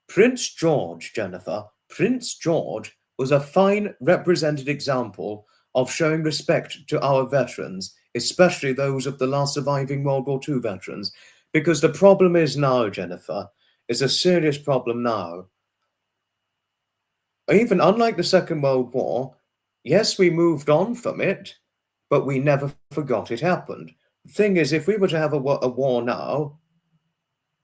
Prince George, Jennifer. Prince George was a fine represented example of showing respect to our veterans, especially those of the last surviving World War II veterans. Because the problem is now, Jennifer, is a serious problem now. Even unlike the Second World War, yes, we moved on from it, but we never forgot it happened. The thing is, if we were to have a war now,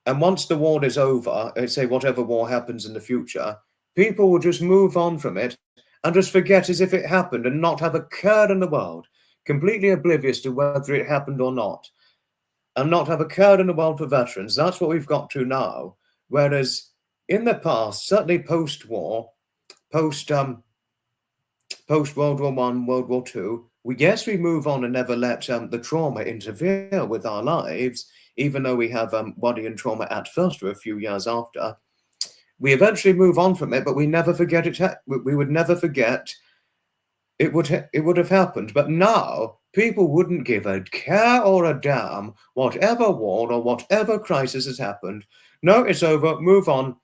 and once the war is over, say whatever war happens in the future, people will just move on from it and just forget as if it happened and not have a care in the world, completely oblivious to whether it happened or not. And not have a care in the world for veterans. That's what we've got to now. Whereas in the past, certainly post-war, post-World War I, World War II, we move on and never let the trauma interfere with our lives, even though we have worry and trauma at first or a few years after. We eventually move on from it, but we never forget it. We would never forget it would have happened. But now, people wouldn't give a care or a damn whatever war or whatever crisis has happened. No, it's over. Move on.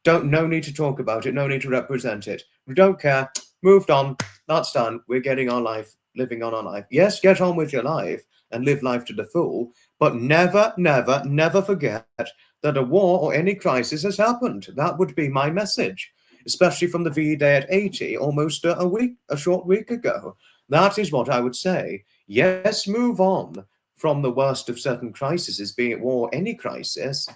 No need to talk about it. No need to represent it. We don't care. Moved on. That's done. We're getting our life living on our life. Yes, get on with your life and live life to the full, but never, never, never forget that a war or any crisis has happened. That would be my message, especially from the V-Day at 80, almost a short week ago. That is what I would say. Yes, move on from the worst of certain crises, be it war, any crisis.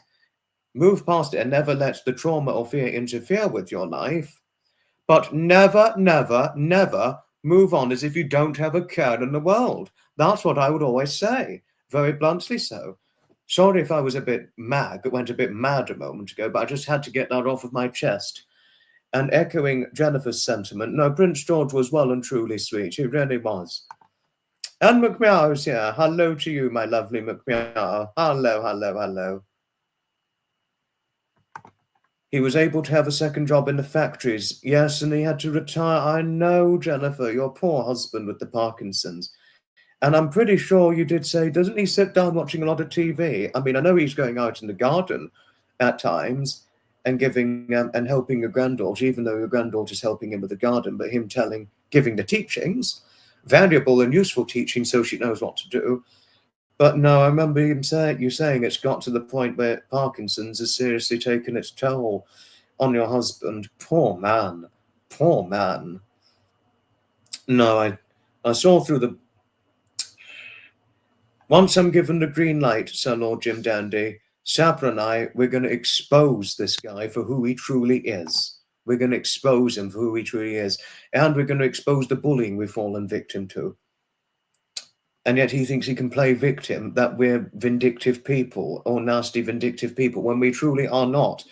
Move past it and never let the trauma or fear interfere with your life. But never, never, never move on as if you don't have a care in the world. That's what I would always say, very bluntly so. Sorry if I was a bit mad, went a bit mad a moment ago, but I just had to get that off of my chest. And echoing Jennifer's sentiment, no, Prince George was well and truly sweet. He really was. And McMeow's here. Hello to you, my lovely McMeow. Hello, hello, hello. He was able to have a second job in the factories. Yes, and he had to retire. I know, Jennifer, your poor husband with the Parkinson's. And I'm pretty sure you did say, doesn't he sit down watching a lot of TV? I mean, I know he's going out in the garden at times and giving and helping your granddaughter, even though your granddaughter's helping him with the garden, but him giving the teachings, valuable and useful teaching, so she knows what to do. But no, I remember you saying it's got to the point where Parkinson's has seriously taken its toll on your husband. Poor man. Poor man. No, I saw through the... Once I'm given the green light, Sir Lord Jim Dandy, Sapper and I, we're going to expose this guy for who he truly is. We're going to expose him for who he truly is. And we're going to expose the bullying we've fallen victim to. And yet he thinks he can play victim, that we're vindictive people or nasty vindictive people, when we truly are not.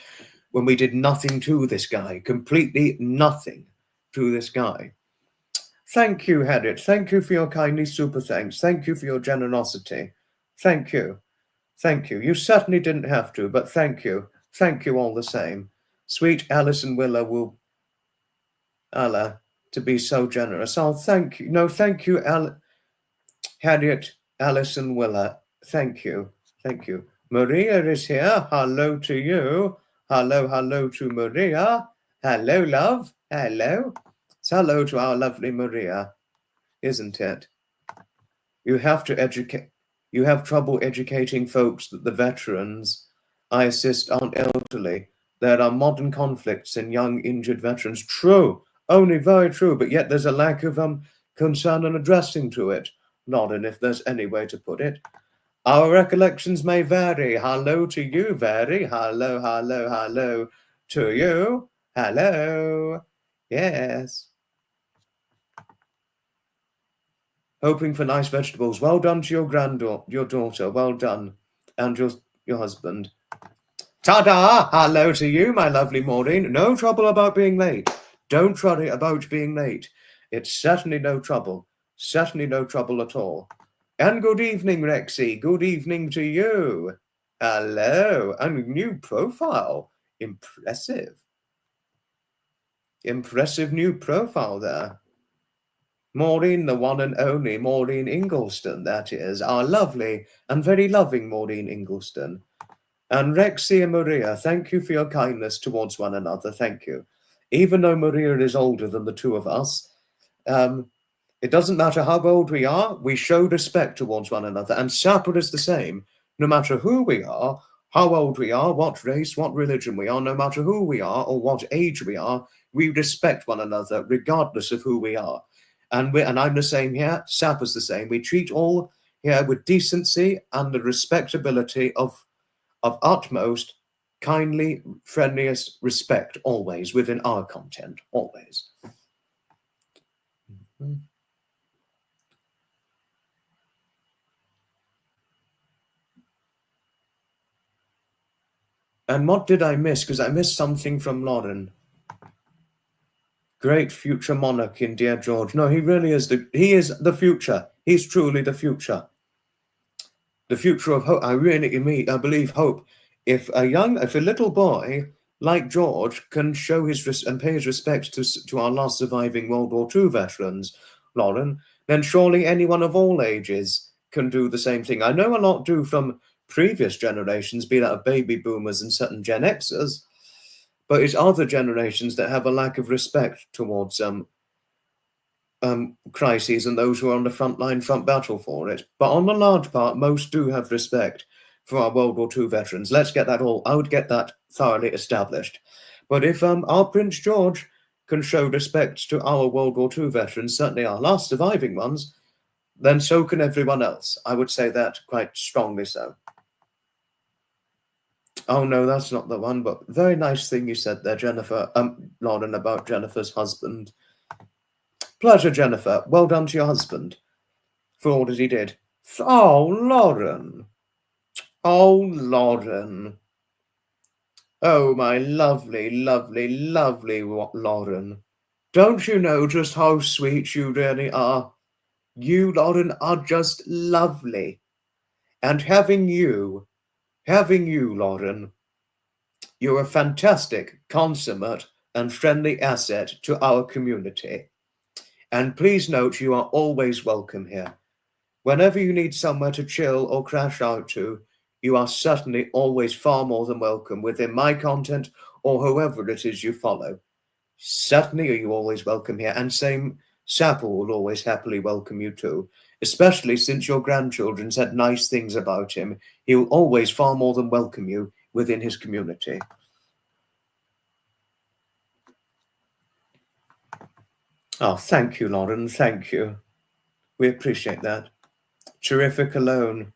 When we did nothing to this guy, completely nothing to this guy. Thank you, Harriet. Thank you for your kindly super thanks. Thank you for your generosity. Thank you. Thank you. You certainly didn't have to, but thank you. Thank you all the same. Sweet Alison Willa will... Allah, to be so generous. Oh, thank you. No, thank you, Harriet, Alison Willa, thank you, thank you. Maria is here. Hello to you. Hello, hello to Maria. Hello, love. Hello. It's hello to our lovely Maria, isn't it? You have to educate. You have trouble educating folks that the veterans I assist aren't elderly. There are modern conflicts in young injured veterans. True, only very true, but yet there's a lack of concern and addressing to it. Not, and if there's any way to put it. Our recollections may vary. Hello to you, vary. Hello, hello, hello to you. Hello. Yes. Hoping for nice vegetables. Well done to your daughter. Well done. And your husband. Ta-da! Hello to you, my lovely Maureen. No trouble about being late. Don't worry about being late. It's certainly no trouble. Certainly no trouble at all. And good evening, Rexy. Good evening to you. Hello. And new profile. Impressive. Impressive new profile there. Maureen, the one and only Maureen Ingleston, that is. Our lovely and very loving Maureen Ingleston. And Rexy and Maria, thank you for your kindness towards one another. Thank you. Even though Maria is older than the two of us, it doesn't matter how old we are, we show respect towards one another. And Sapper is the same. No matter who we are, how old we are, what race, what religion we are, no matter who we are or what age we are, we respect one another regardless of who we are. And I'm the same here. Sapper's the same. We treat all here with decency and the respectability of utmost, kindly, friendliest respect always within our content, always. Mm-hmm. And what did I miss? Because I missed something from Lauren. Great future monarch in dear George. No, he really is he is the future. He's truly the future. The future of hope. I believe hope. If a little boy like George can show and pay his respects to our last surviving World War II veterans, Lauren, then surely anyone of all ages can do the same thing. I know a lot do from previous generations, be that of baby boomers and certain Gen Xers, but it's other generations that have a lack of respect towards crises and those who are on the front battle for it. But on the large part, most do have respect for our World War II veterans. I would get that thoroughly established. But if our Prince George can show respect to our World War II veterans, certainly our last surviving ones, then so can everyone else. I would say that quite strongly so. Oh no, that's not the one, but very nice thing you said there, Jennifer, Lauren, about Jennifer's husband. Pleasure, Jennifer. Well done to your husband for all that he did. Oh, Lauren. Oh, Lauren. Oh, my lovely, lovely, lovely Lauren. Don't you know just how sweet you really are? You, Lauren, are just lovely. And having you, Lauren, you're a fantastic, consummate, and friendly asset to our community. And please note you are always welcome here. Whenever you need somewhere to chill or crash out to, you are certainly always far more than welcome within my content or whoever it is you follow. Certainly are you always welcome here, and same Sapple will always happily welcome you too, especially since your grandchildren said nice things about him. He will always far more than welcome you within his community. Oh, thank you, Lauren, thank you. We appreciate that. Terrific alone.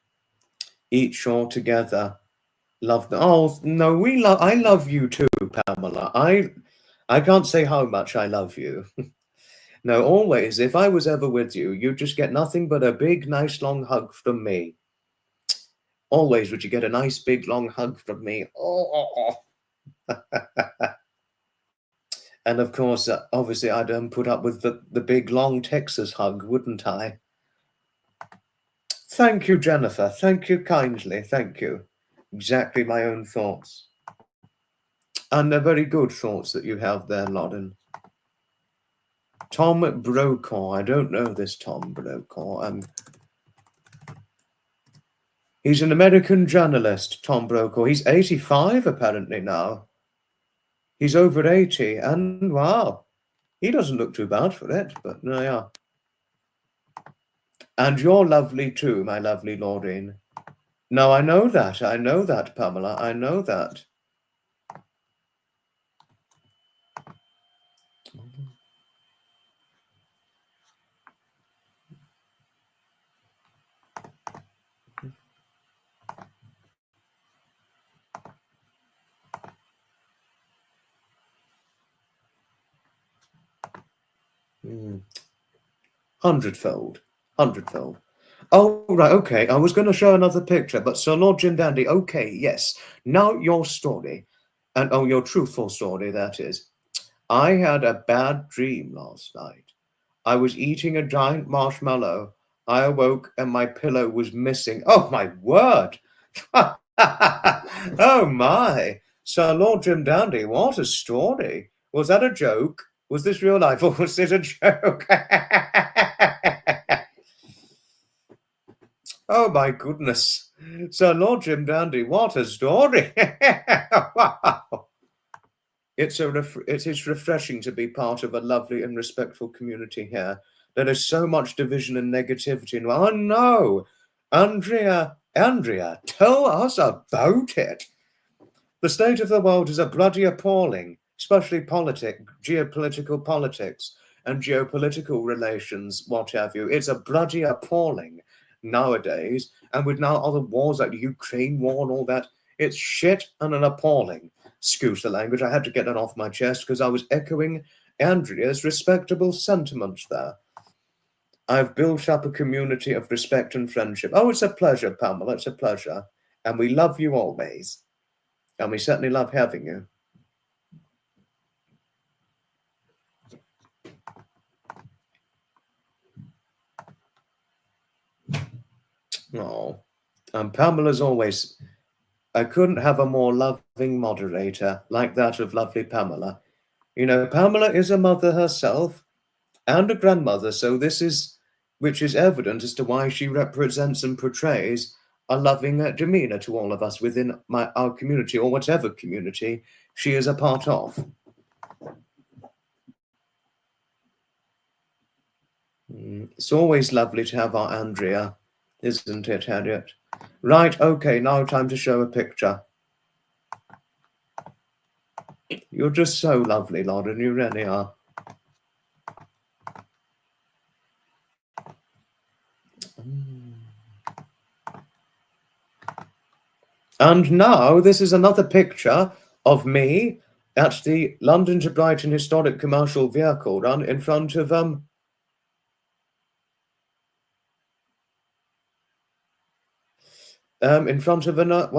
Each all together. Love them. Oh no, I love you too, Pamela. I can't say how much I love you. No, always. If I was ever with you, you'd just get nothing but a big, nice, long hug from me. Always would you get a nice, big, long hug from me. Oh. And of course, obviously, I'd put up with the big, long Texas hug, wouldn't I? Thank you, Jennifer. Thank you kindly. Thank you. Exactly my own thoughts. And they're very good thoughts that you have there, Lauren. Tom Brokaw. I don't know this Tom Brokaw. He's an American journalist, Tom Brokaw. He's 85 apparently now. He's over 80, and wow, he doesn't look too bad for it, but no, yeah. And you're lovely too, my lovely Laureen. No, I know that, Pamela, I know that. Hundredfold. Oh, right, okay, I was going to show another picture, but Sir Lord Jim Dandy, okay, yes. Now your story, and your truthful story, that is. I had a bad dream last night. I was eating a giant marshmallow. I awoke and my pillow was missing. Oh, my word! Oh, my! Sir Lord Jim Dandy, what a story. Was that a joke? Was this real life or was it a joke? Oh, my goodness. Sir Lord Jim Dandy, what a story. Wow. It is refreshing to be part of a lovely and respectful community here. There is so much division and negativity. And oh no, Andrea, tell us about it. The state of the world is a bloody appalling, especially geopolitical politics and geopolitical relations, what have you. It's a bloody appalling nowadays. And with now other wars like the Ukraine war and all that, it's shit and an appalling. Excuse the language, I had to get that off my chest because I was echoing Andrea's respectable sentiments there. I've built up a community of respect and friendship. Oh, it's a pleasure, Pamela, it's a pleasure. And we love you always. And we certainly love having you. Oh, and Pamela's always... I couldn't have a more loving moderator like that of lovely Pamela. You know, Pamela is a mother herself and a grandmother, so which is evident as to why she represents and portrays a loving demeanor to all of us within our community, or whatever community she is a part of. It's always lovely to have our Andrea, isn't it, Harriet? Right, okay, now time to show a picture. You're just so lovely, Lauren, you really are. And now this is another picture of me at the London to Brighton Historic Commercial Vehicle Run in front of one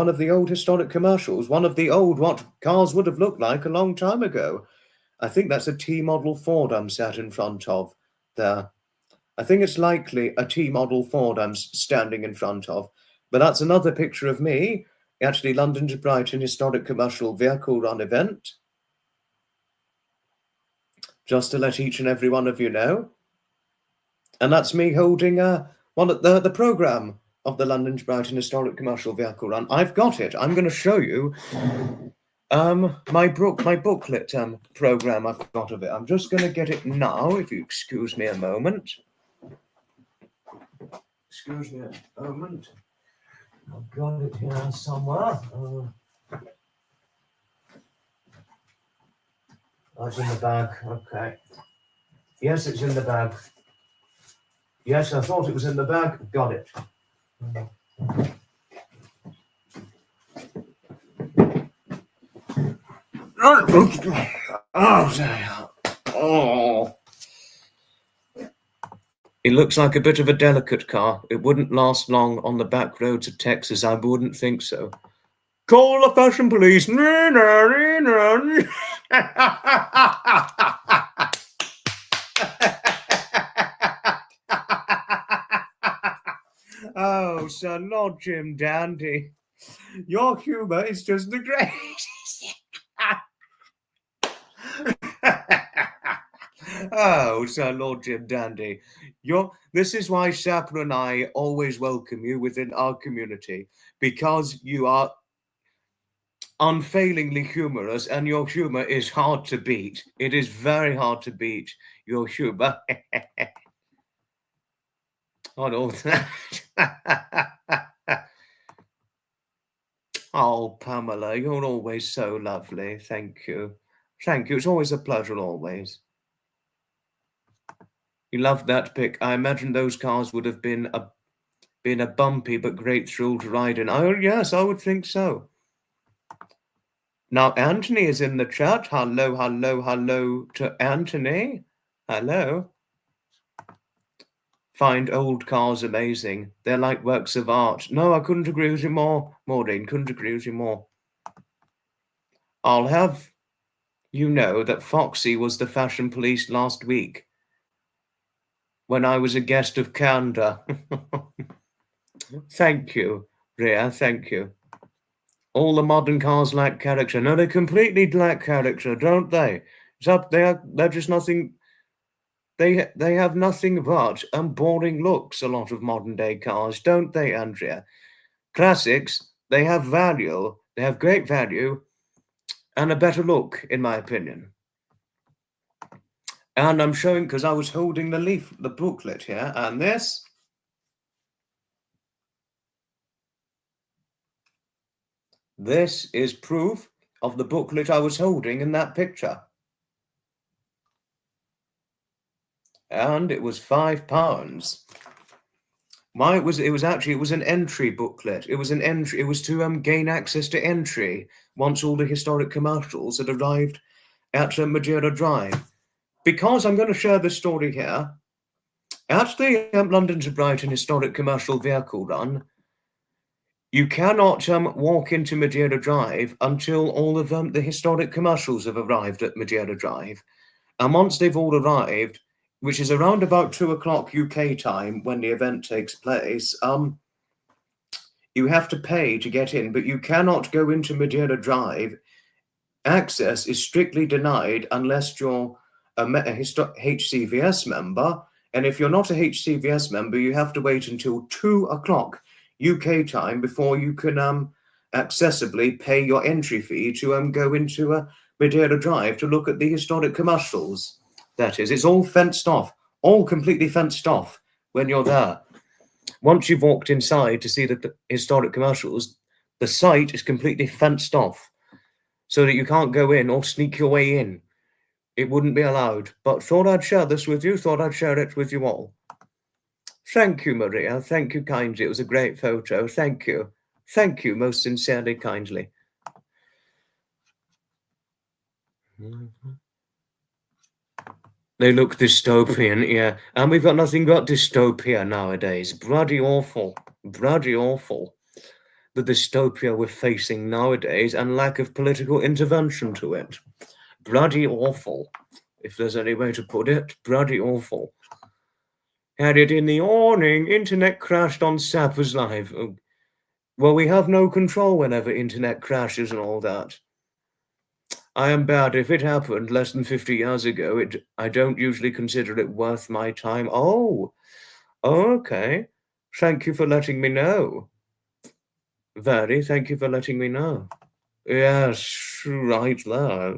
of the old historic commercials, one of the old what cars would have looked like a long time ago. I think that's a T-model Ford I'm sat in front of there. I think it's likely a T-model Ford I'm standing in front of. But that's another picture of me at the London to Brighton Historic Commercial Vehicle Run event. Just to let each and every one of you know. And that's me holding one at the programme of the London to Brighton Historic Commercial Vehicle Run. I've got it. I'm going to show you my booklet programme I've got of it. I'm just going to get it now, if you excuse me a moment. Excuse me a moment. I've got it here somewhere. Oh, it's in the bag. Okay. Yes, it's in the bag. Yes, I thought it was in the bag. Got it. Oh. It looks like a bit of a delicate car. It wouldn't last long on the back roads of Texas. I wouldn't think so. Call the fashion police. Oh, Sir Lord Jim Dandy. Your humour is just the greatest. Oh, Sir Lord Jim Dandy. This is why Shapper and I always welcome you within our community, because you are unfailingly humorous, and your humour is hard to beat. It is very hard to beat your humour. On all that. Oh, Pamela, you're always so lovely. Thank you. Thank you. It's always a pleasure, always. You loved that pic. I imagine those cars would have been a bumpy but great thrill to ride in. Oh, yes, I would think so. Now, Anthony is in the chat. Hello, hello, hello to Anthony. Hello. Find old cars amazing. They're like works of art. No, I couldn't agree with you more, Maureen. Couldn't agree with you more. I'll have you know that Foxy was the fashion police last week when I was a guest of Candor. Thank you, Rhea. Thank you. All the modern cars lack character. No, they completely lack character, don't they? They're just nothing. They have nothing but boring looks, a lot of modern day cars, don't they, Andrea? Classics, they have value, they have great value, and a better look, in my opinion. And I'm showing, because I was holding the booklet here, and this is proof of the booklet I was holding in that picture. And it was £5. Why it was an entry booklet. It was an entry. It was to gain access to entry once all the historic commercials had arrived at Madeira Drive. Because I'm going to share this story here. At the London to Brighton Historic Commercial Vehicle Run, you cannot walk into Madeira Drive until all of the historic commercials have arrived at Madeira Drive. And once they've all arrived, which is around about 2 o'clock UK time when the event takes place, you have to pay to get in, but you cannot go into Madeira Drive. Access is strictly denied unless you're a HCVS member. And if you're not a HCVS member, you have to wait until 2 o'clock UK time before you can accessibly pay your entry fee to go into Madeira Drive to look at the historic commercials. That is, it's all fenced off. all completely fenced off when you're there. Once you've walked inside to see the historic commercials, the site is completely fenced off so that you can't go in or sneak your way in. It wouldn't be allowed. But thought I'd share this with you, thought I'd share it with you all. Thank you, Maria. Thank you kindly. It was a great photo. Thank you. Thank you most sincerely, kindly. They look dystopian, yeah. And we've got nothing but dystopia nowadays. Bloody awful. Bloody awful. The dystopia we're facing nowadays and lack of political intervention to it. Bloody awful. If there's any way to put it, bloody awful. Had it in the awning, internet crashed on Sapper's Live. Well, we have no control whenever internet crashes and all that. I am bad. If it happened less than 50 years ago, I don't usually consider it worth my time. Oh, okay. Thank you for letting me know. Very, thank you for letting me know. Yes, right there.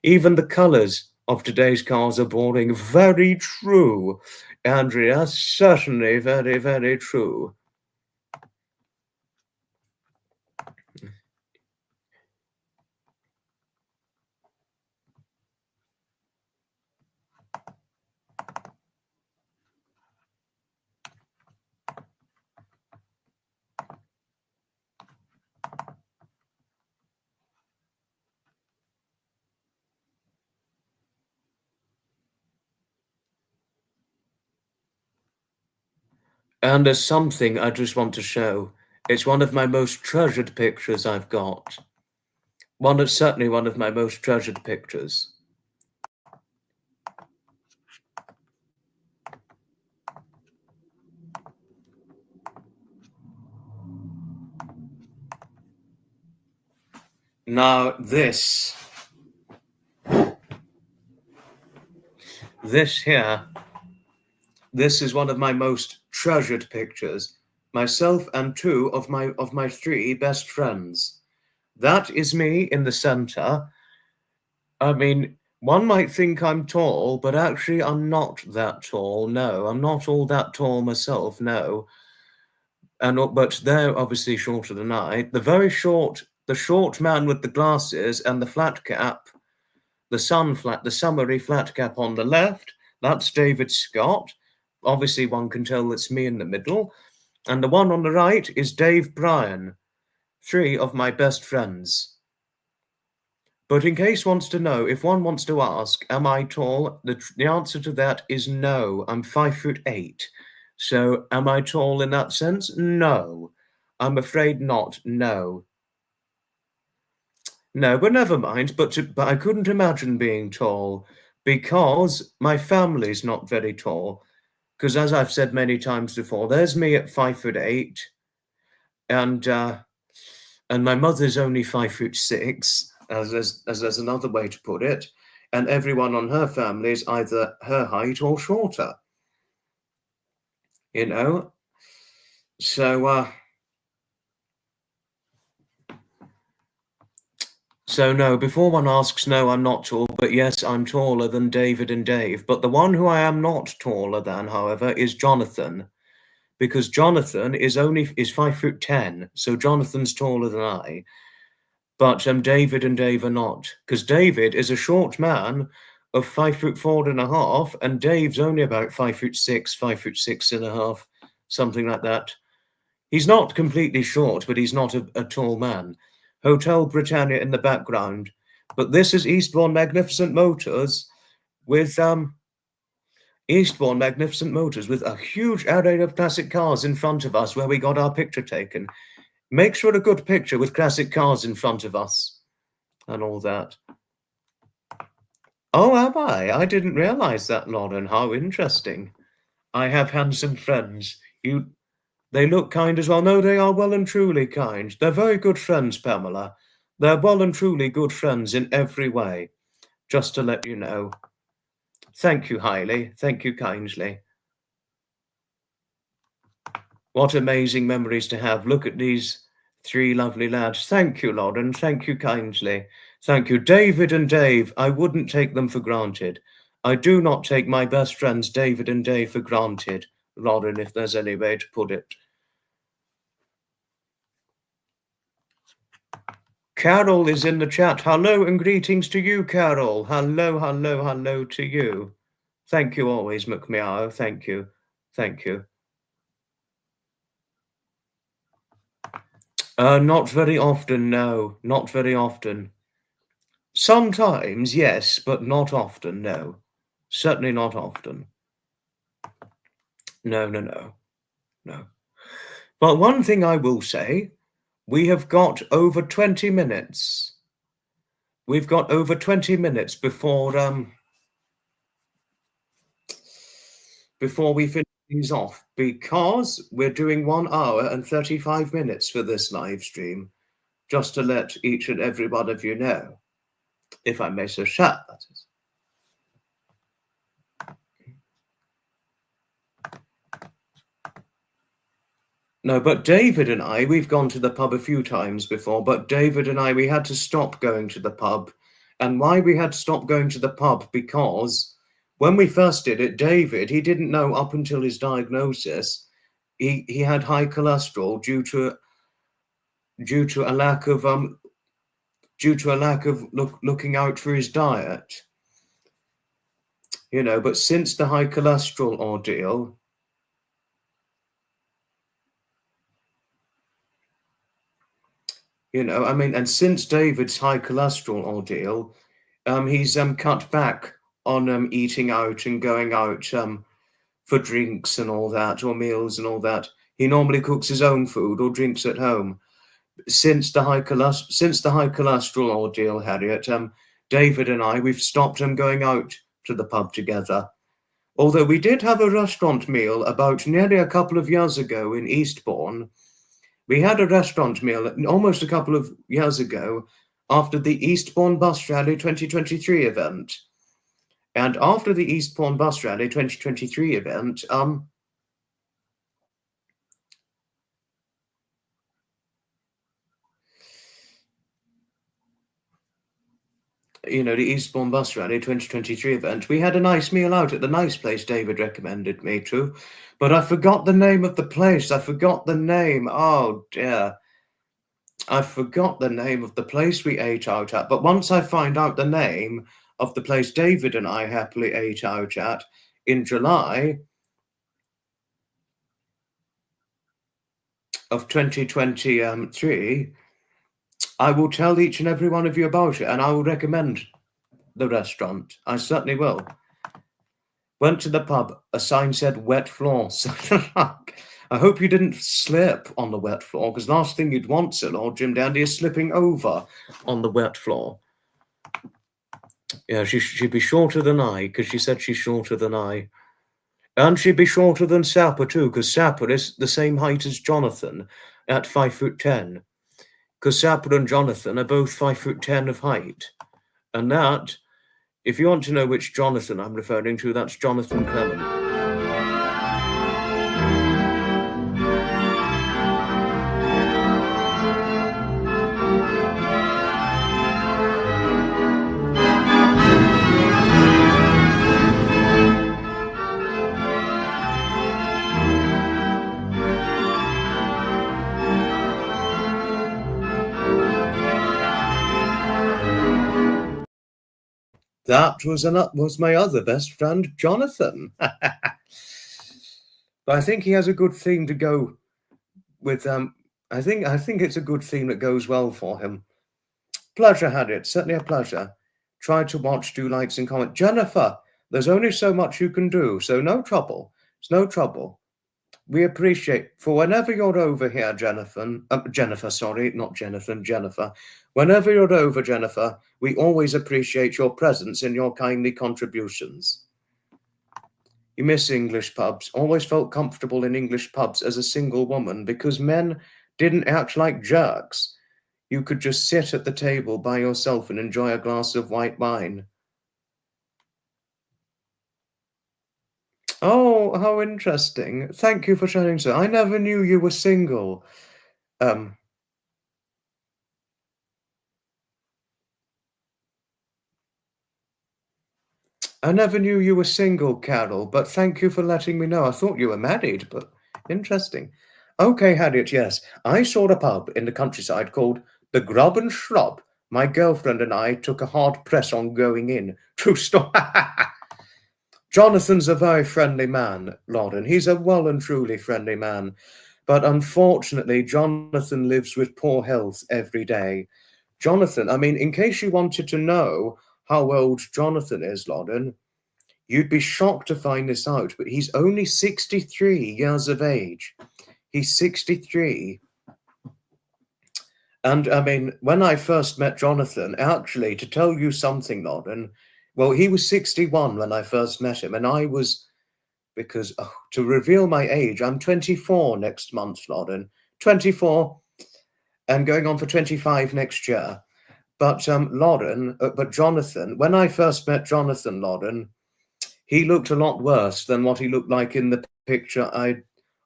Even the colours of today's cars are boring. Very true, Andrea. Certainly very, very true. And there's something I just want to show. It's one of my most treasured pictures I've got. Certainly one of my most treasured pictures. Now this here, this is one of my most treasured pictures. Myself and two of my three best friends. That is me in the center. I mean, one might think I'm tall, but actually I'm not that tall. No, I'm not all that tall myself, no. But they're obviously shorter than I. The short man with the glasses and the flat cap, the summery flat cap on the left, that's David Scott. Obviously one can tell it's me in the middle. And the one on the right is Dave Bryan, three of my best friends. But in case wants to know, if one wants to ask, am I tall? The answer to that is no. I'm 5'8". So am I tall in that sense? No. I'm afraid not. No. No, but never mind. But I couldn't imagine being tall because my family's not very tall. Because as I've said many times before, there's me at 5'8", and my mother's only 5'6", as there's another way to put it, and everyone on her family is either her height or shorter. You know, so no, before one asks, no, I'm not tall, but yes, I'm taller than David and Dave. But the one who I am not taller than, however, is Jonathan, because Jonathan is 5'10", so Jonathan's taller than I. But David and Dave are not, because David is a short man of 5'4.5", and Dave's only about 5'6", 5'6.5", something like that. He's not completely short, but he's not a tall man. Hotel Britannia in the background. But this is Eastbourne Magnificent Motors with a huge array of classic cars in front of us where we got our picture taken. Makes for a good picture with classic cars in front of us and all that. Oh, am I? I didn't realize that, Lauren. How interesting. I have handsome friends. They look kind as well. No, they are well and truly kind. They're very good friends, Pamela. They're well and truly good friends in every way. Just to let you know. Thank you highly. Thank you kindly. What amazing memories to have. Look at these three lovely lads. Thank you, Lauren. Thank you kindly. Thank you. David and Dave, I wouldn't take them for granted. I do not take my best friends David and Dave for granted, Lauren, if there's any way to put it. Carol is in the chat. Hello and greetings to you, Carol. Hello, hello, hello to you. Thank you always, McMeow. Thank you. Thank you. Not very often, no. Not very often. Sometimes, yes, but not often, no. Certainly not often. No. But one thing I will say, we have got over 20 minutes. We've got over 20 minutes before we finish these off, because we're doing 1 hour and 35 minutes for this live stream, just to let each and every one of you know, if I may so shout, that is. No, but David and I, we've gone to the pub a few times before, but David and I, we had to stop going to the pub. And why we had to stop going to the pub? Because when we first did it, David, he didn't know up until his diagnosis, he had high cholesterol due to a lack of looking out for his diet. You know, but since the high cholesterol ordeal, you know, I mean, and since David's high cholesterol ordeal, he's cut back on eating out and going out for drinks and all that, or meals and all that. He normally cooks his own food or drinks at home. Since the high cholesterol ordeal, Harriet, David and I, we've stopped going out to the pub together. Although we did have a restaurant meal about nearly a couple of years ago in Eastbourne. We had a restaurant meal almost a couple of years ago after the Eastbourne Bus Rally 2023 event. And after the Eastbourne Bus Rally 2023 event, you know, the Eastbourne Bus Rally 2023 event, we had a nice meal out at the nice place David recommended me to, but I forgot the name of the place. I forgot the name. Oh dear. I forgot the name of the place we ate out at, but once I find out the name of the place David and I happily ate out at in July of 2023, I will tell each and every one of you about it, and I will recommend the restaurant. I certainly will. Went to the pub, a sign said wet floor. I hope you didn't slip on the wet floor, because last thing you'd want, Sir Lord Jim Dandy, is slipping over on the wet floor. Yeah, she'd be shorter than I, because she said she's shorter than I. And she'd be shorter than Sapper too, because Sapper is the same height as Jonathan at 5'10". Because Sapper and Jonathan are both 5'10" of height. And that, if you want to know which Jonathan I'm referring to, that's Jonathan Clement. That was my other best friend, Jonathan. But I think he has a good theme to go with. I think it's a good theme that goes well for him. Pleasure, Harriet. Certainly a pleasure. Try to watch, do likes and comment. Jennifer, there's only so much you can do, so no trouble. It's no trouble. We appreciate, for whenever you're over here, Jennifer, sorry, not Jonathan, Jennifer. Whenever you're over, Jennifer, we always appreciate your presence and your kindly contributions. You miss English pubs. Always felt comfortable in English pubs as a single woman because men didn't act like jerks. You could just sit at the table by yourself and enjoy a glass of white wine. Oh, how interesting. Thank you for sharing, sir. I never knew you were single. I never knew you were single, Carol, but thank you for letting me know. I thought you were married, but interesting. Okay, Harriet, yes. I saw a pub in the countryside called the Grub and Shrub. My girlfriend and I took a hard press on going in. True story. Jonathan's a very friendly man, Lauren. He's a well and truly friendly man. But unfortunately, Jonathan lives with poor health every day. Jonathan, I mean, in case you wanted to know how old Jonathan is, Lauren, you'd be shocked to find this out, but he's only 63 years of age. He's 63. And I mean, when I first met Jonathan, actually, to tell you something, Lauren, well, he was 61 when I first met him, and I was, because to reveal my age, I'm 24 next month, Lauren. 24 and going on for 25 next year. But but Jonathan, when I first met Jonathan, Lauren, he looked a lot worse than what he looked like in the picture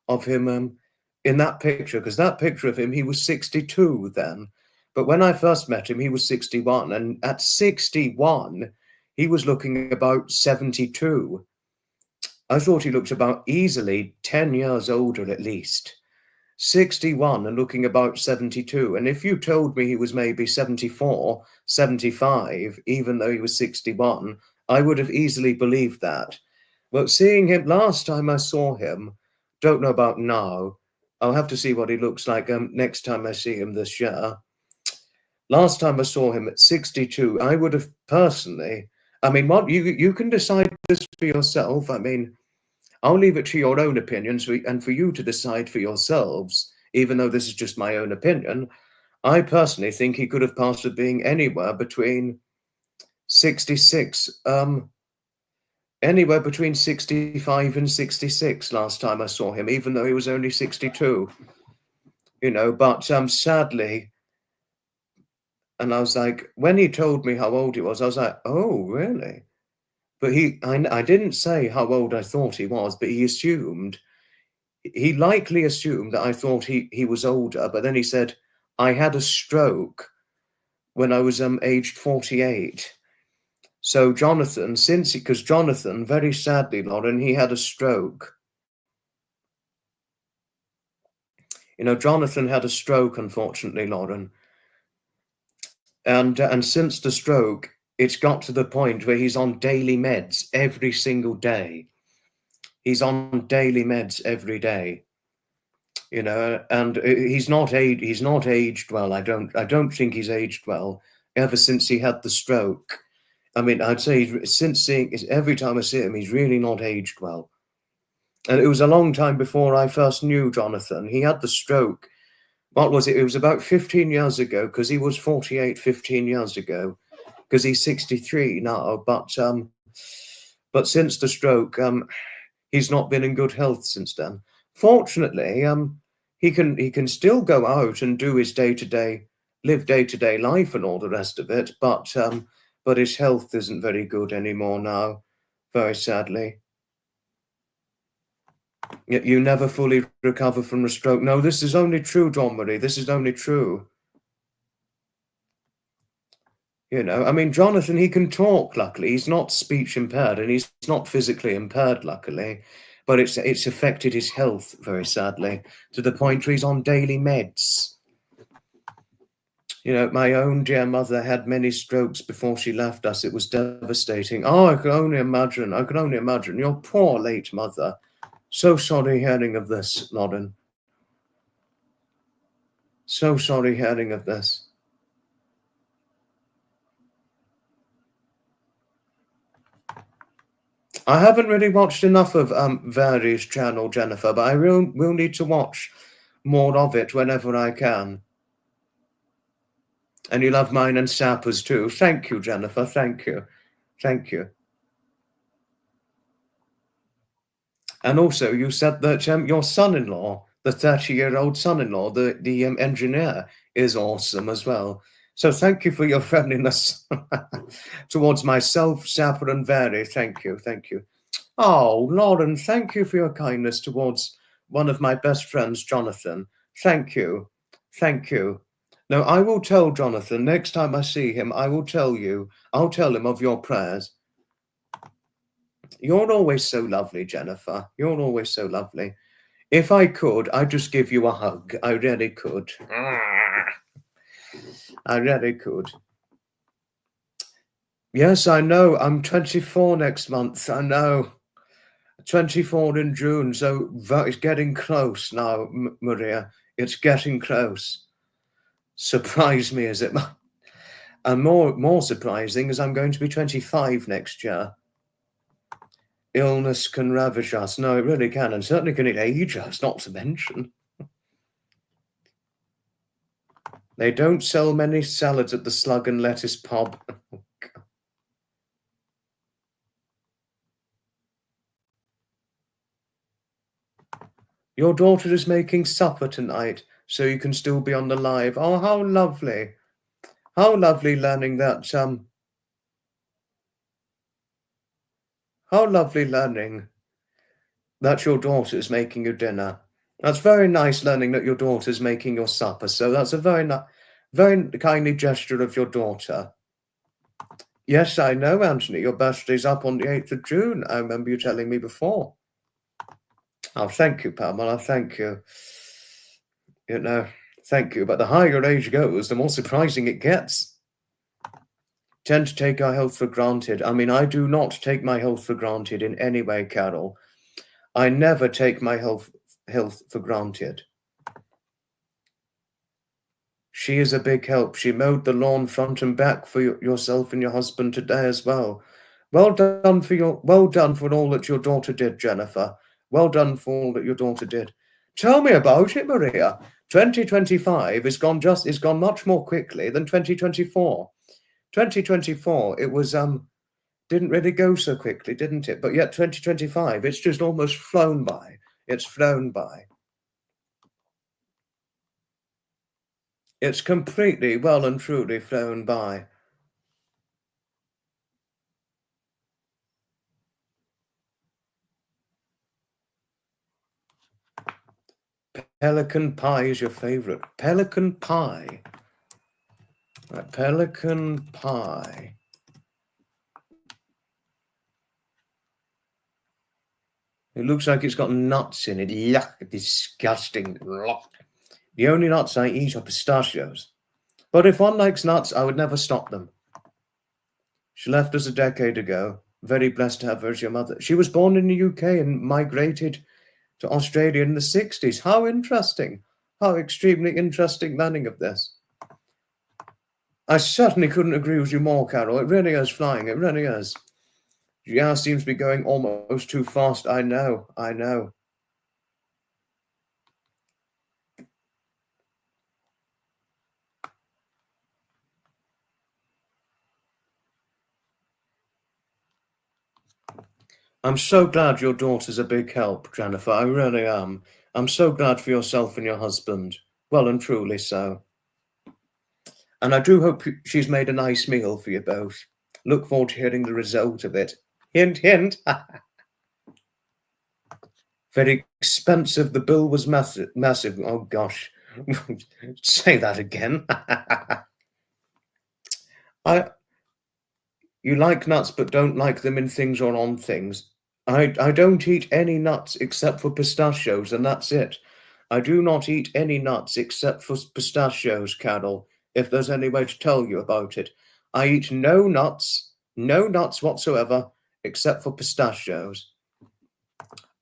of him in that picture, because that picture of him, he was 62 then. But when I first met him, he was 61, and at 61, he was looking about 72. I thought he looked about easily 10 years older at least. 61 and looking about 72. And if you told me he was maybe 74, 75, even though he was 61, I would have easily believed that. But seeing him last time I saw him, don't know about now. I'll have to see what he looks like next time I see him this year. Last time I saw him at 62, I would have personally, I mean, what you can decide this for yourself. I mean, I'll leave it to your own opinions and for you to decide for yourselves, even though this is just my own opinion. I personally think he could have passed at being anywhere between 66, anywhere between 65 and 66 last time I saw him, even though he was only 62. You know, but sadly, and I was like, when he told me how old he was, I was like, oh, really? But I didn't say how old I thought he was, but he likely assumed that I thought he was older, but then he said, I had a stroke when I was aged 48. So Jonathan, because Jonathan, very sadly, Lauren, he had a stroke. You know, Jonathan had a stroke, unfortunately, Lauren. And since the stroke, it's got to the point where he's on daily meds every single day. He's on daily meds every day. You know, and he's not aged well. I don't think he's aged well ever since he had the stroke. I mean, I'd say since every time I see him, he's really not aged well. And it was a long time before I first knew Jonathan. He had the stroke. What was it? It was about 15 years ago, because he was 48 15 years ago, because he's 63 now. But since the stroke, he's not been in good health since then. Fortunately, he can still go out and do his live day-to-day life and all the rest of it, but his health isn't very good anymore now, very sadly. You never fully recover from a stroke. No, this is only true, John Marie. This is only true. You know, I mean, Jonathan, he can talk, luckily. He's not speech impaired, and he's not physically impaired, luckily. But it's affected his health, very sadly, to the point where he's on daily meds. You know, my own dear mother had many strokes before she left us. It was devastating. Oh, I can only imagine. I can only imagine. Your poor late mother. So sorry hearing of this, Lauren. So sorry hearing of this. I haven't really watched enough of Vary's channel, Jennifer, but I will need to watch more of it whenever I can. And you love mine and Sapper's too. Thank you, Jennifer. Thank you. Thank you. And also, you said that your son-in-law, the 30-year-old son-in-law, the engineer, is awesome as well. So thank you for your friendliness towards myself, Sapper, and Vary. Thank you. Thank you. Oh, Lauren, thank you for your kindness towards one of my best friends, Jonathan. Thank you. Thank you. Now, I will tell Jonathan, next time I see him, I'll tell him of your prayers. You're always so lovely, Jennifer. You're always so lovely. If I could, I'd just give you a hug. I really could. I really could. Yes, I know. I'm 24 next month. I know. 24 in June. So it's getting close now, Maria. It's getting close. Surprise me, is it? And more surprising is I'm going to be 25 next year. Illness can ravage us. No, it really can. And certainly can it age us, not to mention. They don't sell many salads at the Slug and Lettuce pub. Your daughter is making supper tonight, so you can still be on the live. Oh, how lovely. How lovely learning that, how lovely learning that your daughter is making you dinner. That's very nice learning that your daughter's making your supper. So that's a very kindly gesture of your daughter. Yes, I know, Anthony. Your birthday's up on the 8th of June. I remember you telling me before. Oh, thank you, Pamela. Thank you. You know, thank you. But the higher your age goes, the more surprising it gets. Tend to take our health for granted. I mean, I do not take my health for granted in any way, Carol. I never take my health for granted. She is a big help. She mowed the lawn front and back for yourself and your husband today as well. Well done for all that your daughter did, Jennifer. Well done for all that your daughter did. Tell me about it, Maria. 2025 is gone much more quickly than 2024. 2024, it was didn't really go so quickly, didn't it? But yet 2025, it's just almost flown by. It's flown by. It's completely, well and truly flown by. Pelican pie is your favorite. Pelican pie. Right, pelican pie. It looks like it's got nuts in it. Yuck, disgusting. The only nuts I eat are pistachios. But if one likes nuts, I would never stop them. She left us a decade ago. Very blessed to have her as your mother. She was born in the UK and migrated to Australia in the 60s. How interesting. How extremely interesting learning of this. I certainly couldn't agree with you more, Carol. It really is flying. It really is. Yeah, seems to be going almost too fast. I know. I know. I'm so glad your daughter's a big help, Jennifer. I really am. I'm so glad for yourself and your husband. Well and truly so. And I do hope she's made a nice meal for you both. Look forward to hearing the result of it. Hint, hint. Very expensive. The bill was massive. Oh, gosh. Say that again. You like nuts but don't like them in things or on things. I don't eat any nuts except for pistachios, and that's it. I do not eat any nuts except for pistachios, Carol, if there's any way to tell you about it. I eat no nuts whatsoever, except for pistachios.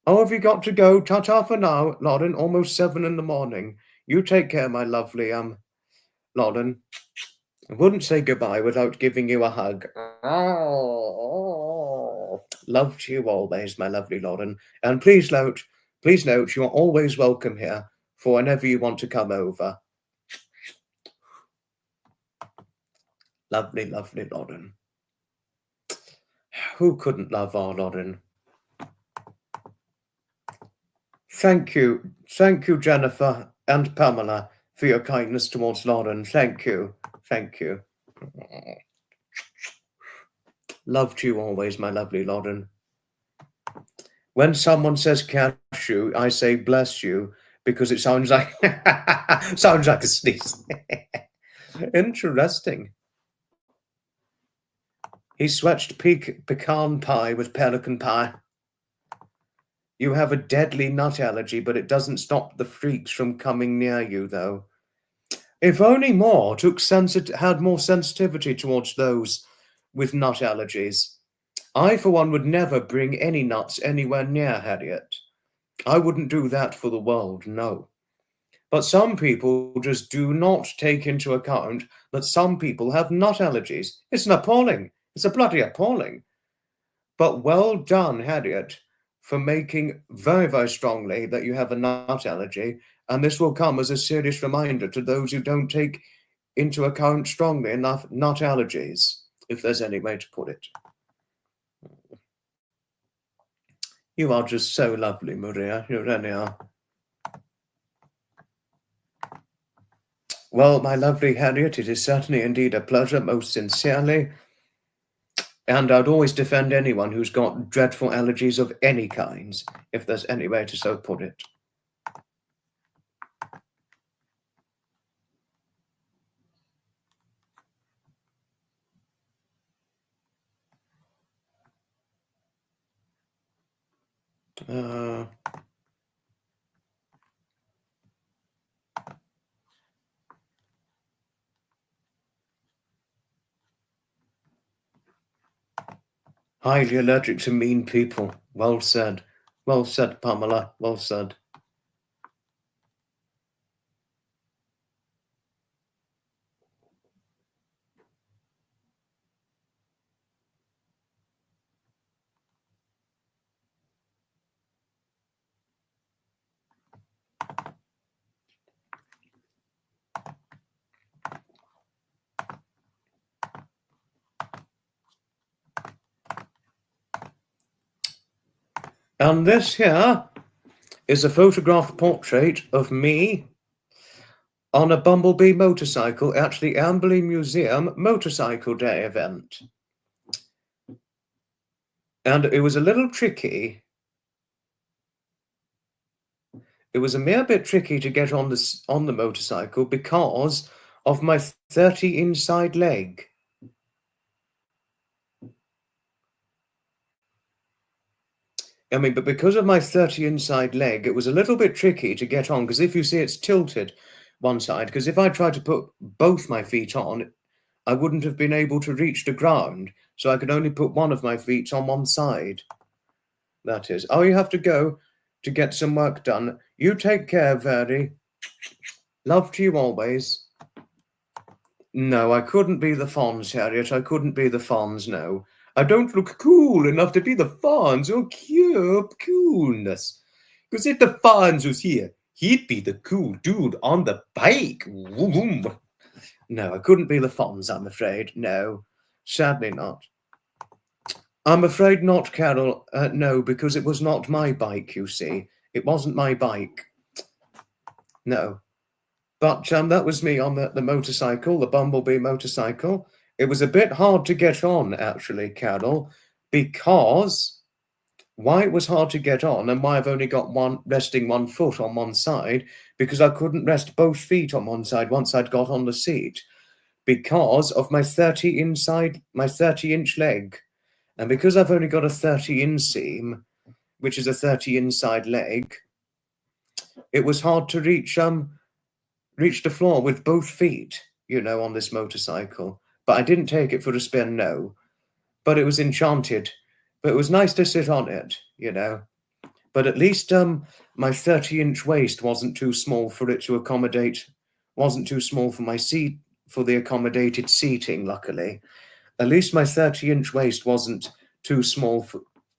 Oh, have you got to go? Ta-ta for now, Lauren. Almost 7 in the morning. You take care, my lovely, Lauren. I wouldn't say goodbye without giving you a hug. Oh, love to you always, my lovely Lauren. And please note, you are always welcome here for whenever you want to come over. Lovely, lovely Lauren. Who couldn't love our Lauren? Thank you, Jennifer and Pamela, for your kindness towards Lauren. Thank you. Love to you always, my lovely Lauren. When someone says cashew, I say bless you because it sounds like sounds like a sneeze. Interesting. He swatched pecan pie with pelican pie. You have a deadly nut allergy, but it doesn't stop the freaks from coming near you, though. If only more had more sensitivity towards those with nut allergies. I, for one, would never bring any nuts anywhere near Harriet. I wouldn't do that for the world, no. But some people just do not take into account that some people have nut allergies. It's appalling. It's a bloody appalling. But well done, Harriet, for making very, very strongly that you have a nut allergy, and this will come as a serious reminder to those who don't take into account strongly enough nut allergies, if there's any way to put it. You are just so lovely, Maria. You really are. Well, my lovely Harriet, it is certainly indeed a pleasure, most sincerely. And I'd always defend anyone who's got dreadful allergies of any kinds, if there's any way to so put it. Highly allergic to mean people. Well said. Well said, Pamela. Well said. And this here is a photographed portrait of me on a Bumblebee motorcycle at the Amberley Museum Motorcycle Day event. And it was a little tricky. It was a mere bit tricky to get on the motorcycle because of my 30 inside leg. I mean, but because of my 30 inside leg, it was a little bit tricky to get on, because if you see it's tilted one side, because if I tried to put both my feet on, I wouldn't have been able to reach the ground, so I could only put one of my feet on one side. That is. Oh, you have to go to get some work done. You take care, Verdi. Love to you always. No, I couldn't be the Fonz, Harriet. I couldn't be the Fonz, no. I don't look cool enough to be the Fonz. Oh, cute coolness. Because if the Fonz was here, he'd be the cool dude on the bike. Vroom. No, I couldn't be the Fonz, I'm afraid. No, sadly not. I'm afraid not, Carol. No, because it was not my bike, you see. It wasn't my bike. No. But that was me on the motorcycle, the Bumblebee motorcycle. It was a bit hard to get on, actually, Carol, because why it was hard to get on and why I've only got resting one foot on one side, because I couldn't rest both feet on one side once I'd got on the seat, because of my 30-inch leg. And because I've only got a 30 inseam, which is a 30 inside leg, it was hard to reach the floor with both feet, on this motorcycle. But I didn't take it for a spin, no. But it was enchanted. But it was nice to sit on it, But at least my 30-inch waist wasn't too small for it to accommodate, wasn't too small for my seat, for the accommodated seating, luckily. At least my 30-inch waist wasn't too small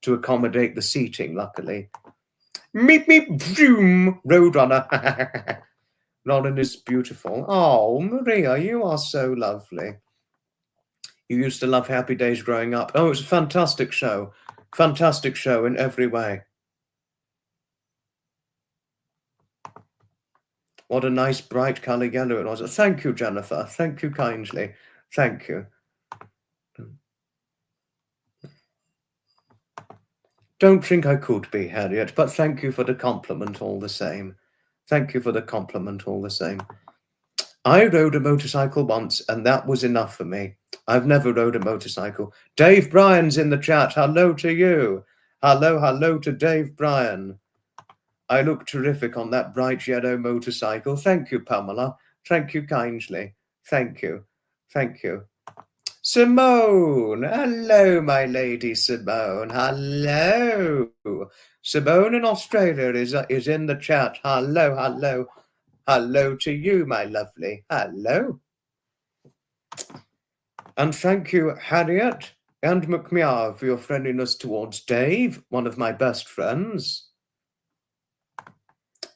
to accommodate the seating, luckily. Meep, meep, vroom, Roadrunner. Lauren is beautiful. Oh, Maria, you are so lovely. You used to love Happy Days growing up. Oh, it was a fantastic show. Fantastic show in every way. What a nice bright colour yellow it was. Thank you, Jennifer. Thank you kindly. Thank you. Don't think I could be, Harriet, but thank you for the compliment all the same. Thank you for the compliment all the same. I rode a motorcycle once, and that was enough for me. I've never rode a motorcycle. Dave Bryan's in the chat. Hello to you. Hello to Dave Bryan. I look terrific on that bright yellow motorcycle. Thank you, Pamela. Thank you kindly. Thank you. Thank you. Simone. Hello, my lady Simone. Hello. Simone in Australia is in the chat. Hello. Hello to you, my lovely. Hello. And thank you, Harriet and McMeow, for your friendliness towards Dave, one of my best friends.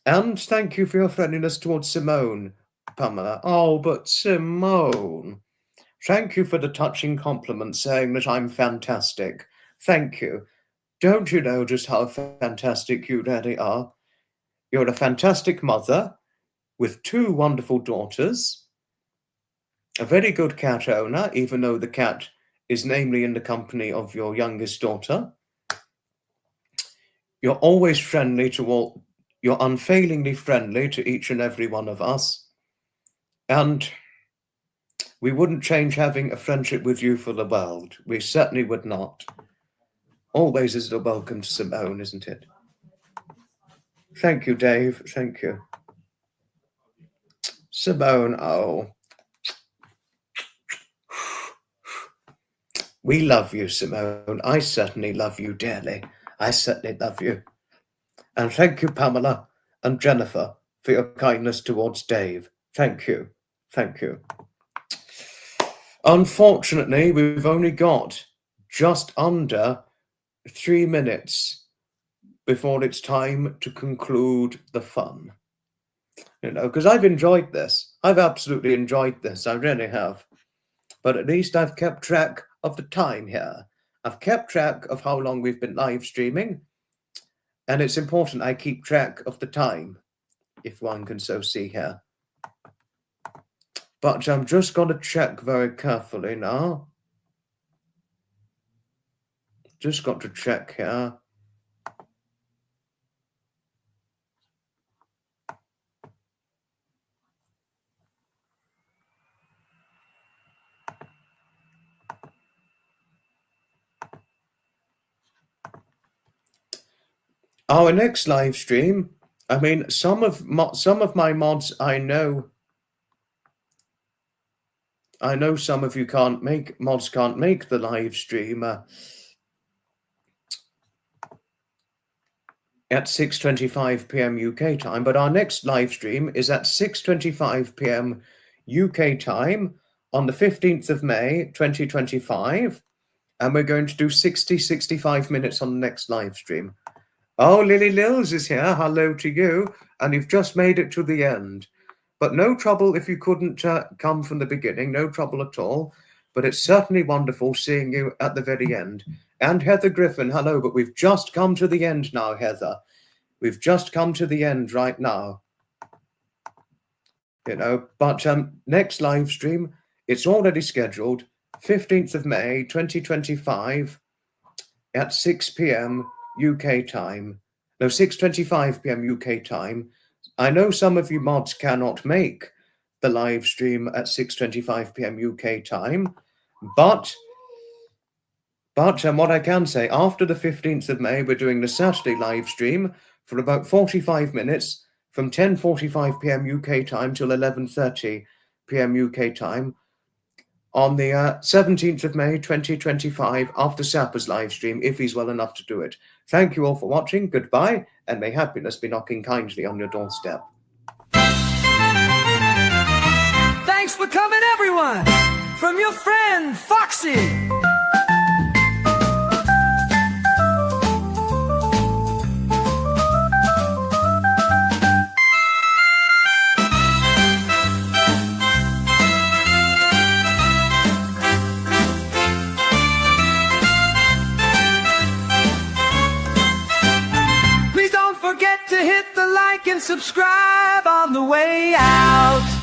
And thank you for your friendliness towards Simone, Pamela. Oh, but Simone, thank you for the touching compliment saying that I'm fantastic. Thank you. Don't you know just how fantastic you really are? You're a fantastic mother with 2 wonderful daughters, a very good cat owner, even though the cat is namely in the company of your youngest daughter. You're always friendly to all. You're unfailingly friendly to each and every one of us. And we wouldn't change having a friendship with you for the world. We certainly would not. Always is a welcome to Simone, isn't it? Thank you, Dave. Thank you. Simone, oh. We love you, Simone. I certainly love you dearly. I certainly love you. And thank you, Pamela and Jennifer, for your kindness towards Dave. Thank you. Thank you. Unfortunately, we've only got just under 3 minutes before it's time to conclude the fun. You know, because I've enjoyed this. I've absolutely enjoyed this. I really have. But at least I've kept track of the time here. I've kept track of how long we've been live streaming. And it's important I keep track of the time, if one can so see here. But I'm just going to check very carefully now. Just got to check here. Our next live stream, I mean, some of my mods, I know some of you mods can't make the live stream at 6:25 p.m. UK time, but our next live stream is at 6:25 p.m. UK time on the 15th of May 2025, and we're going to do 65 minutes on the next live stream. Oh, Lily Lils is here. Hello to you. And you've just made it to the end. But no trouble if you couldn't come from the beginning. No trouble at all. But it's certainly wonderful seeing you at the very end. And Heather Griffin, hello. But we've just come to the end now, Heather. We've just come to the end right now. You know, but next live stream, it's already scheduled. 15th of May, 2025 at 6 p.m. UK time. No, 6:25 p.m. UK time. I know some of you mods cannot make the live stream at 6:25 p.m. UK time, but what I can say, after the 15th of May, we're doing the Saturday live stream for about 45 minutes from 10:45 p.m. UK time till 11:30 p.m. UK time on the 17th of May 2025 after Sapper's live stream, if he's well enough to do it. Thank you all for watching. Goodbye, and may happiness be knocking kindly on your doorstep. Thanks for coming, everyone, from your friend Foxy. Please don't forget to hit the like and subscribe on the way out.